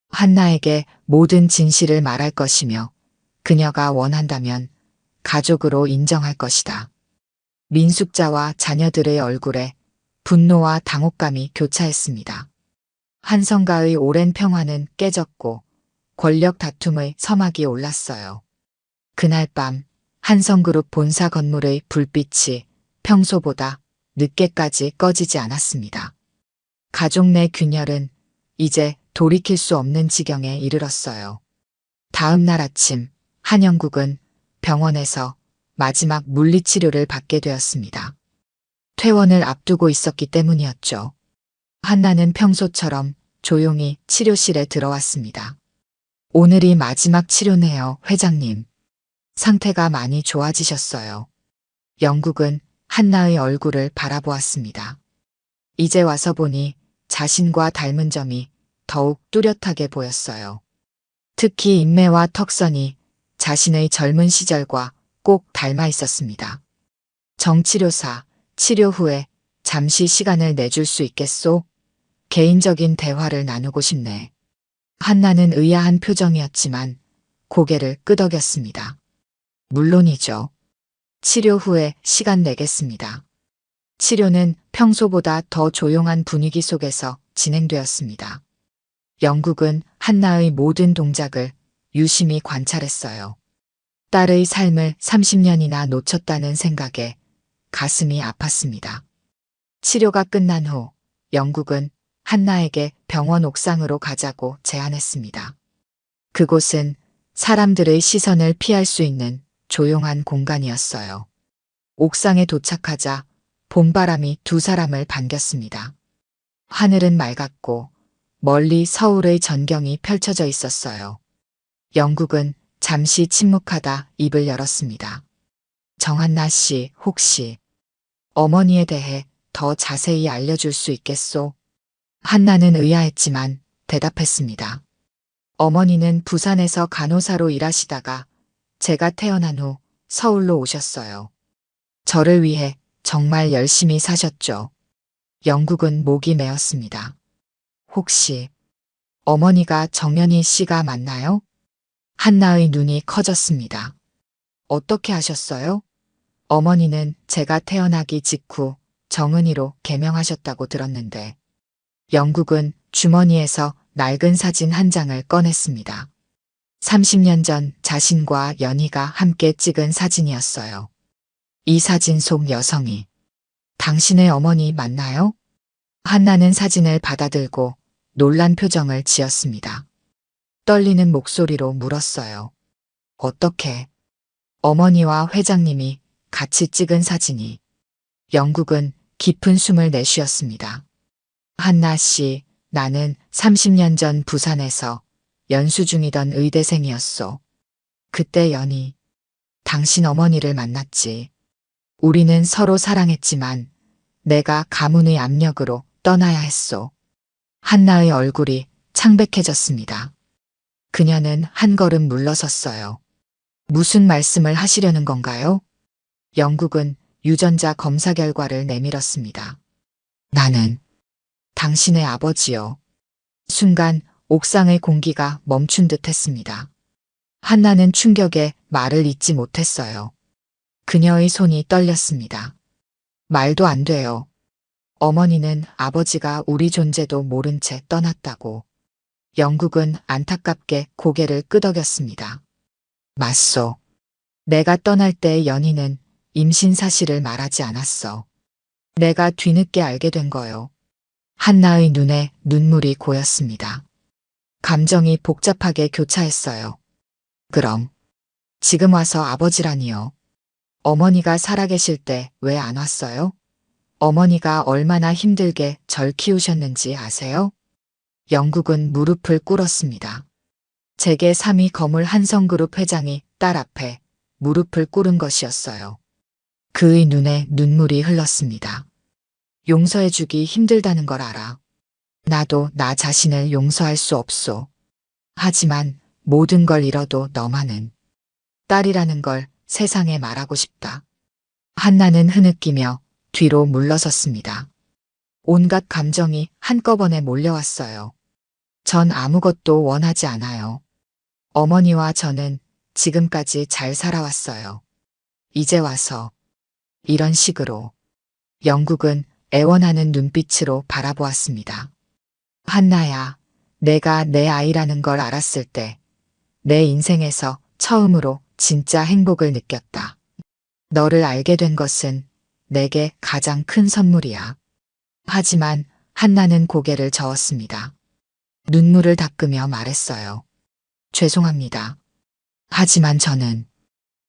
한나에게 모든 진실을 말할 것이며 그녀가 원한다면 가족으로 인정할 것이다. 민숙자와 자녀들의 얼굴에 분노와 당혹감이 교차했습니다. 한성가의 오랜 평화는 깨졌고 권력 다툼의 서막이 올랐어요. 그날 밤 한성그룹 본사 건물의 불빛이 평소보다 늦게까지 꺼지지 않았습니다. 가족 내 균열은 이제 돌이킬 수 없는 지경에 이르렀어요. 다음 날 아침 한영국은 병원에서 마지막 물리치료를 받게 되었습니다. 퇴원을 앞두고 있었기 때문이었죠. 한나는 평소처럼 조용히 치료실에 들어왔습니다. 오늘이 마지막 치료네요, 회장님. 상태가 많이 좋아지셨어요. 영국은 한나의 얼굴을 바라보았습니다. 이제 와서 보니 자신과 닮은 점이 더욱 뚜렷하게 보였어요. 특히 인매와 턱선이 자신의 젊은 시절과 꼭 닮아 있었습니다. 정치료사, 치료 후에 잠시 시간을 내줄 수 있겠소? 개인적인 대화를 나누고 싶네. 한나는 의아한 표정이었지만 고개를 끄덕였습니다. 물론이죠. 치료 후에 시간 내겠습니다. 치료는 평소보다 더 조용한 분위기 속에서 진행되었습니다. 영국은 한나의 모든 동작을 유심히 관찰했어요. 딸의 삶을 30년이나 놓쳤다는 생각에 가슴이 아팠습니다. 치료가 끝난 후 영국은 한나에게 병원 옥상으로 가자고 제안했습니다. 그곳은 사람들의 시선을 피할 수 있는 조용한 공간이었어요. 옥상에 도착하자 봄바람이 두 사람을 반겼습니다. 하늘은 맑았고 멀리 서울의 전경이 펼쳐져 있었어요. 영국은 잠시 침묵하다 입을 열었습니다. 정한나 씨, 혹시 어머니에 대해 더 자세히 알려줄 수 있겠소? 한나는 의아했지만 대답했습니다. 어머니는 부산에서 간호사로 일하시다가 제가 태어난 후 서울로 오셨어요. 저를 위해 정말 열심히 사셨죠. 영국은 목이 메었습니다. 혹시 어머니가 정연희 씨가 맞나요? 한나의 눈이 커졌습니다. 어떻게 아셨어요? 어머니는 제가 태어나기 직후 정은이로 개명하셨다고 들었는데 영국은 주머니에서 낡은 사진 한 장을 꺼냈습니다. 30년 전 자신과 연희가 함께 찍은 사진이었어요. 이 사진 속 여성이 당신의 어머니 맞나요? 한나는 사진을 받아들고 놀란 표정을 지었습니다. 떨리는 목소리로 물었어요. 어떻게? 어머니와 회장님이 같이 찍은 사진이. 영국은 깊은 숨을 내쉬었습니다. 한나 씨, 나는 30년 전 부산에서 연수 중이던 의대생이었소. 그때 연희, 당신 어머니를 만났지. 우리는 서로 사랑했지만 내가 가문의 압력으로 떠나야 했소. 한나의 얼굴이 창백해졌습니다. 그녀는 한 걸음 물러섰어요. 무슨 말씀을 하시려는 건가요? 영국은 유전자 검사 결과를 내밀었습니다. 나는 당신의 아버지요. 순간 옥상의 공기가 멈춘 듯 했습니다. 한나는 충격에 말을 잇지 못했어요. 그녀의 손이 떨렸습니다. 말도 안 돼요. 어머니는 아버지가 우리 존재도 모른 채 떠났다고. 영국은 안타깝게 고개를 끄덕였습니다. 맞소. 내가 떠날 때 연희는 임신 사실을 말하지 않았어. 내가 뒤늦게 알게 된 거요. 한나의 눈에 눈물이 고였습니다. 감정이 복잡하게 교차했어요. 그럼 지금 와서 아버지라니요. 어머니가 살아계실 때 왜 안 왔어요? 어머니가 얼마나 힘들게 절 키우셨는지 아세요? 영국은 무릎을 꿇었습니다. 제게 3위 거물 한성그룹 회장이 딸 앞에 무릎을 꿇은 것이었어요. 그의 눈에 눈물이 흘렀습니다. 용서해주기 힘들다는 걸 알아. 나도 나 자신을 용서할 수 없소. 하지만 모든 걸 잃어도 너만은 딸이라는 걸 세상에 말하고 싶다. 한나는 흐느끼며 뒤로 물러섰습니다. 온갖 감정이 한꺼번에 몰려왔어요. 전 아무것도 원하지 않아요. 어머니와 저는 지금까지 잘 살아왔어요. 이제 와서 이런 식으로. 영국은 애원하는 눈빛으로 바라보았습니다. 한나야, 내가 내 아이라는 걸 알았을 때 내 인생에서 처음으로 진짜 행복을 느꼈다. 너를 알게 된 것은 내게 가장 큰 선물이야. 하지만 한나는 고개를 저었습니다. 눈물을 닦으며 말했어요. 죄송합니다. 하지만 저는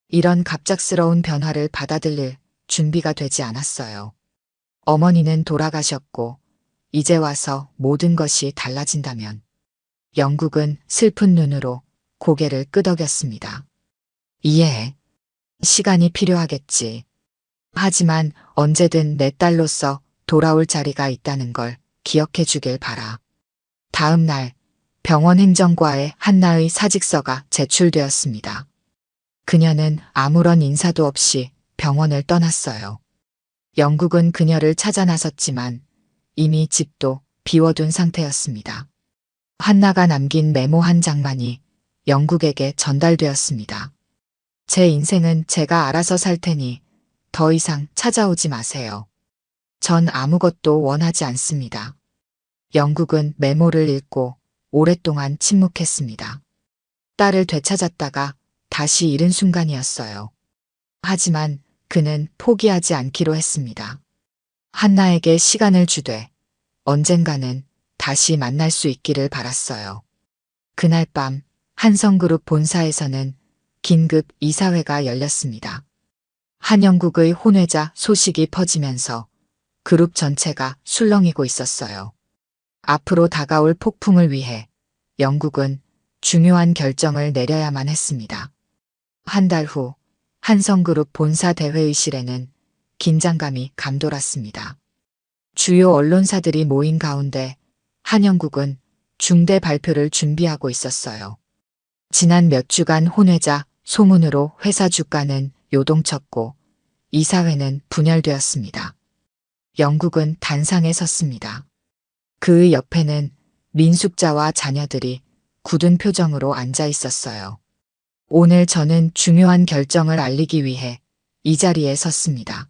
이런 갑작스러운 변화를 받아들일 준비가 되지 않았어요. 어머니는 돌아가셨고 이제 와서 모든 것이 달라진다면. 영국은 슬픈 눈으로 고개를 끄덕였습니다. 이해해. 시간이 필요하겠지. 하지만 언제든 내 딸로서 돌아올 자리가 있다는 걸 기억해 주길 바라. 다음 날 병원 행정과에 한나의 사직서가 제출되었습니다. 그녀는 아무런 인사도 없이 병원을 떠났어요. 영국은 그녀를 찾아 나섰지만 이미 집도 비워둔 상태였습니다. 한나가 남긴 메모 한 장만이 영국에게 전달되었습니다. 제 인생은 제가 알아서 살 테니 더 이상 찾아오지 마세요. 전 아무것도 원하지 않습니다. 영국은 메모를 읽고 오랫동안 침묵했습니다. 딸을 되찾았다가 다시 잃은 순간이었어요. 하지만 그는 포기하지 않기로 했습니다. 한나에게 시간을 주되 언젠가는 다시 만날 수 있기를 바랐어요. 그날 밤 한성그룹 본사에서는 긴급 이사회가 열렸습니다. 한영국의 혼외자 소식이 퍼지면서 그룹 전체가 술렁이고 있었어요. 앞으로 다가올 폭풍을 위해 영국은 중요한 결정을 내려야만 했습니다. 한 달 후 한성그룹 본사 대회의실에는 긴장감이 감돌았습니다. 주요 언론사들이 모인 가운데 한영국은 중대 발표를 준비하고 있었어요. 지난 몇 주간 혼외자 소문으로 회사 주가는 요동쳤고 이사회는 분열되었습니다. 영국은 단상에 섰습니다. 그의 옆에는 민숙자와 자녀들이 굳은 표정으로 앉아 있었어요. 오늘 저는 중요한 결정을 알리기 위해 이 자리에 섰습니다.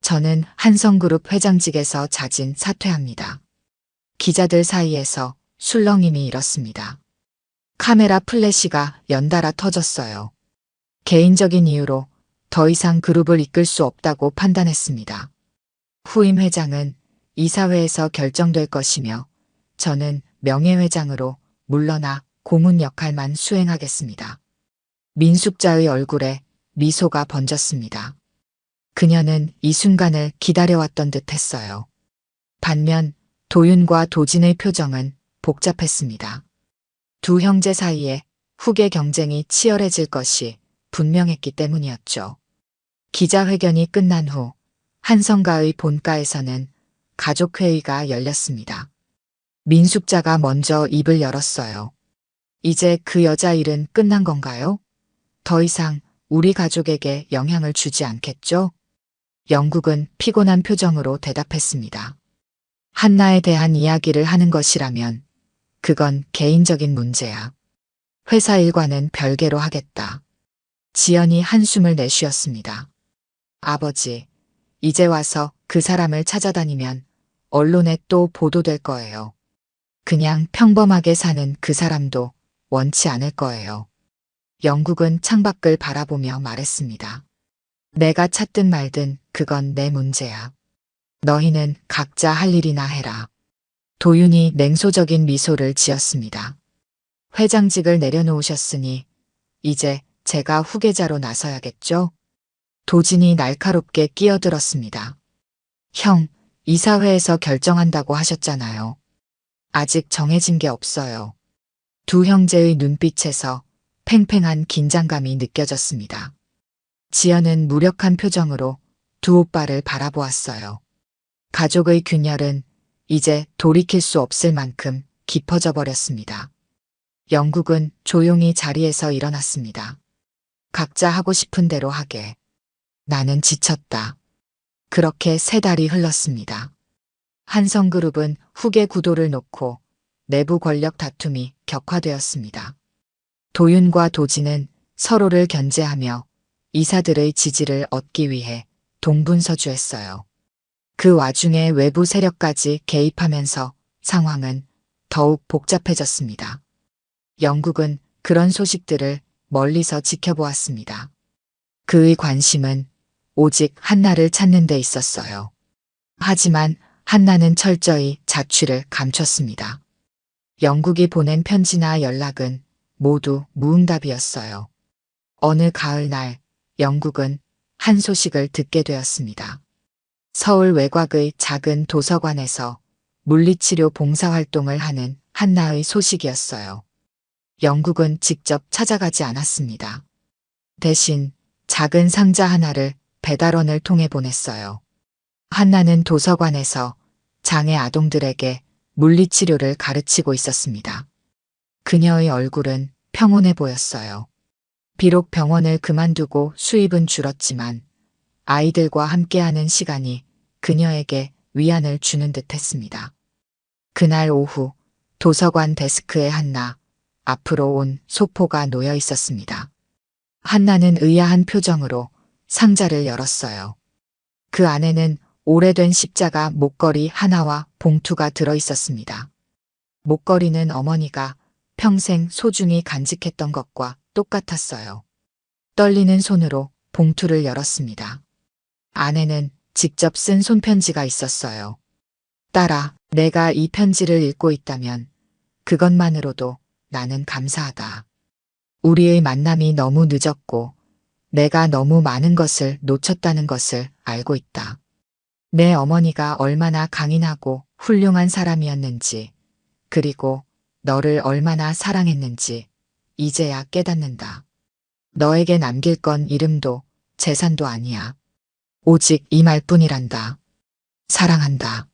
저는 한성그룹 회장직에서 자진 사퇴합니다. 기자들 사이에서 술렁임이 일었습니다. 카메라 플래시가 연달아 터졌어요. 개인적인 이유로 더 이상 그룹을 이끌 수 없다고 판단했습니다. 후임 회장은 이사회에서 결정될 것이며 저는 명예회장으로 물러나 고문 역할만 수행하겠습니다. 민숙자의 얼굴에 미소가 번졌습니다. 그녀는 이 순간을 기다려왔던 듯 했어요. 반면 도윤과 도진의 표정은 복잡했습니다. 두 형제 사이에 후계 경쟁이 치열해질 것이 분명했기 때문이었죠. 기자회견이 끝난 후 한성가의 본가에서는 가족회의가 열렸습니다. 민숙자가 먼저 입을 열었어요. 이제 그 여자 일은 끝난 건가요? 더 이상 우리 가족에게 영향을 주지 않겠죠? 영국은 피곤한 표정으로 대답했습니다. 한나에 대한 이야기를 하는 것이라면 그건 개인적인 문제야. 회사 일과는 별개로 하겠다. 지연이 한숨을 내쉬었습니다. 아버지, 이제 와서 그 사람을 찾아다니면 언론에 또 보도될 거예요. 그냥 평범하게 사는 그 사람도 원치 않을 거예요. 영국은 창밖을 바라보며 말했습니다. 내가 찾든 말든 그건 내 문제야. 너희는 각자 할 일이나 해라. 도윤이 냉소적인 미소를 지었습니다. 회장직을 내려놓으셨으니 이제 제가 후계자로 나서야겠죠? 도진이 날카롭게 끼어들었습니다. 형, 이사회에서 결정한다고 하셨잖아요. 아직 정해진 게 없어요. 두 형제의 눈빛에서 팽팽한 긴장감이 느껴졌습니다. 지연은 무력한 표정으로 두 오빠를 바라보았어요. 가족의 균열은 이제 돌이킬 수 없을 만큼 깊어져 버렸습니다. 영국은 조용히 자리에서 일어났습니다. 각자 하고 싶은 대로 하게. 나는 지쳤다. 그렇게 세 달이 흘렀습니다. 한성그룹은 후계 구도를 놓고 내부 권력 다툼이 격화되었습니다. 도윤과 도진은 서로를 견제하며 이사들의 지지를 얻기 위해 동분서주했어요. 그 와중에 외부 세력까지 개입하면서 상황은 더욱 복잡해졌습니다. 영국은 그런 소식들을 멀리서 지켜보았습니다. 그의 관심은 오직 한나를 찾는 데 있었어요. 하지만 한나는 철저히 자취를 감췄습니다. 영국이 보낸 편지나 연락은 모두 무응답이었어요. 어느 가을날 영국은 한 소식을 듣게 되었습니다. 서울 외곽의 작은 도서관에서 물리치료 봉사활동을 하는 한나의 소식이었어요. 영국은 직접 찾아가지 않았습니다. 대신 작은 상자 하나를 배달원을 통해 보냈어요. 한나는 도서관에서 장애 아동들에게 물리치료를 가르치고 있었습니다. 그녀의 얼굴은 평온해 보였어요. 비록 병원을 그만두고 수입은 줄었지만 아이들과 함께하는 시간이 그녀에게 위안을 주는 듯 했습니다. 그날 오후 도서관 데스크에 한나 앞으로 온 소포가 놓여 있었습니다. 한나는 의아한 표정으로 상자를 열었어요. 그 안에는 오래된 십자가 목걸이 하나와 봉투가 들어 있었습니다. 목걸이는 어머니가 평생 소중히 간직했던 것과 똑같았어요. 떨리는 손으로 봉투를 열었습니다. 안에는 직접 쓴 손편지가 있었어요. 딸아, 내가 이 편지를 읽고 있다면 그것만으로도 나는 감사하다. 우리의 만남이 너무 늦었고 내가 너무 많은 것을 놓쳤다는 것을 알고 있다. 내 어머니가 얼마나 강인하고 훌륭한 사람이었는지, 그리고 너를 얼마나 사랑했는지 이제야 깨닫는다. 너에게 남길 건 이름도 재산도 아니야. 오직 이 말뿐이란다. 사랑한다.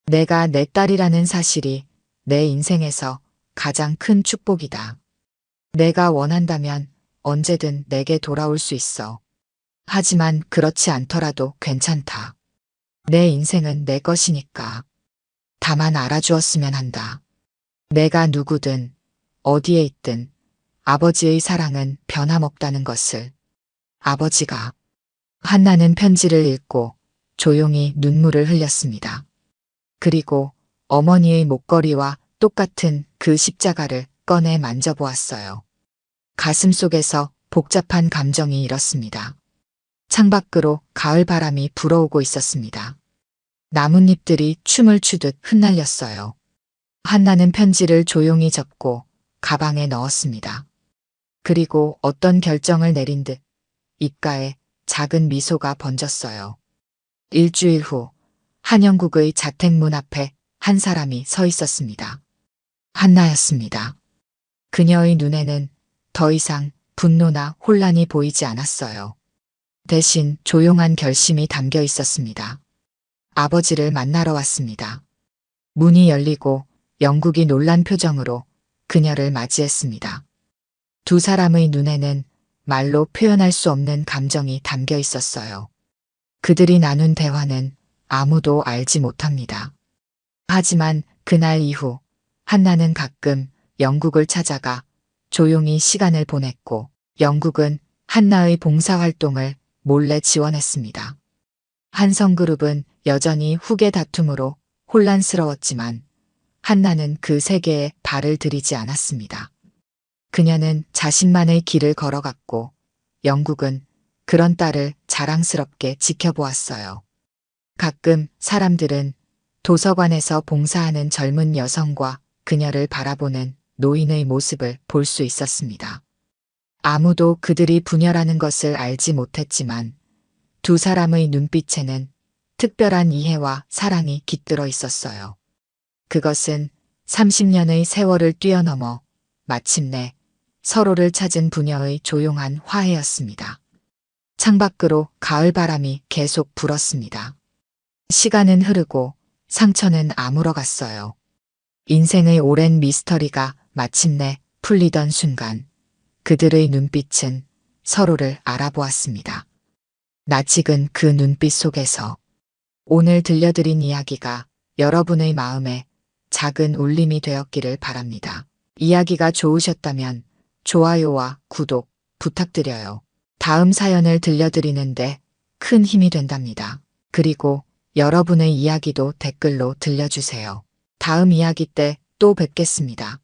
내가 내 딸이라는 사실이 내 인생에서 가장 큰 축복이다. 내가 원한다면 언제든 내게 돌아올 수 있어. 하지만 그렇지 않더라도 괜찮다. 내 인생은 내 것이니까. 다만 알아주었으면 한다. 내가 누구든 어디에 있든 아버지의 사랑은 변함없다는 것을. 아버지가. 한나는 편지를 읽고 조용히 눈물을 흘렸습니다. 그리고 어머니의 목걸이와 똑같은 그 십자가를 꺼내 만져보았어요. 가슴 속에서 복잡한 감정이 일었습니다. 창밖으로 가을 바람이 불어오고 있었습니다. 나뭇잎들이 춤을 추듯 흩날렸어요. 한나는 편지를 조용히 접고 가방에 넣었습니다. 그리고 어떤 결정을 내린 듯 입가에 작은 미소가 번졌어요. 일주일 후 한영국의 자택 문 앞에 한 사람이 서 있었습니다. 한나였습니다. 그녀의 눈에는 더 이상 분노나 혼란이 보이지 않았어요. 대신 조용한 결심이 담겨 있었습니다. 아버지를 만나러 왔습니다. 문이 열리고 영국이 놀란 표정으로 그녀를 맞이했습니다. 두 사람의 눈에는 말로 표현할 수 없는 감정이 담겨 있었어요. 그들이 나눈 대화는 아무도 알지 못합니다. 하지만 그날 이후 한나는 가끔 영국을 찾아가 조용히 시간을 보냈고 영국은 한나의 봉사활동을 몰래 지원했습니다. 한성그룹은 여전히 후계 다툼으로 혼란스러웠지만 한나는 그 세계에 발을 들이지 않았습니다. 그녀는 자신만의 길을 걸어갔고 영국은 그런 딸을 자랑스럽게 지켜보았어요. 가끔 사람들은 도서관에서 봉사하는 젊은 여성과 그녀를 바라보는 노인의 모습을 볼 수 있었습니다. 아무도 그들이 분열하는 것을 알지 못했지만 두 사람의 눈빛에는 특별한 이해와 사랑이 깃들어 있었어요. 그것은 30년의 세월을 뛰어넘어 마침내 서로를 찾은 부녀의 조용한 화해였습니다. 창밖으로 가을바람이 계속 불었습니다. 시간은 흐르고 상처는 아물어갔어요. 인생의 오랜 미스터리가 마침내 풀리던 순간 그들의 눈빛은 서로를 알아보았습니다. 낯익은 그 눈빛 속에서 오늘 들려드린 이야기가 여러분의 마음에 작은 울림이 되었기를 바랍니다. 이야기가 좋으셨다면 좋아요와 구독 부탁드려요. 다음 사연을 들려드리는데 큰 힘이 된답니다. 그리고 여러분의 이야기도 댓글로 들려주세요. 다음 이야기 때 또 뵙겠습니다.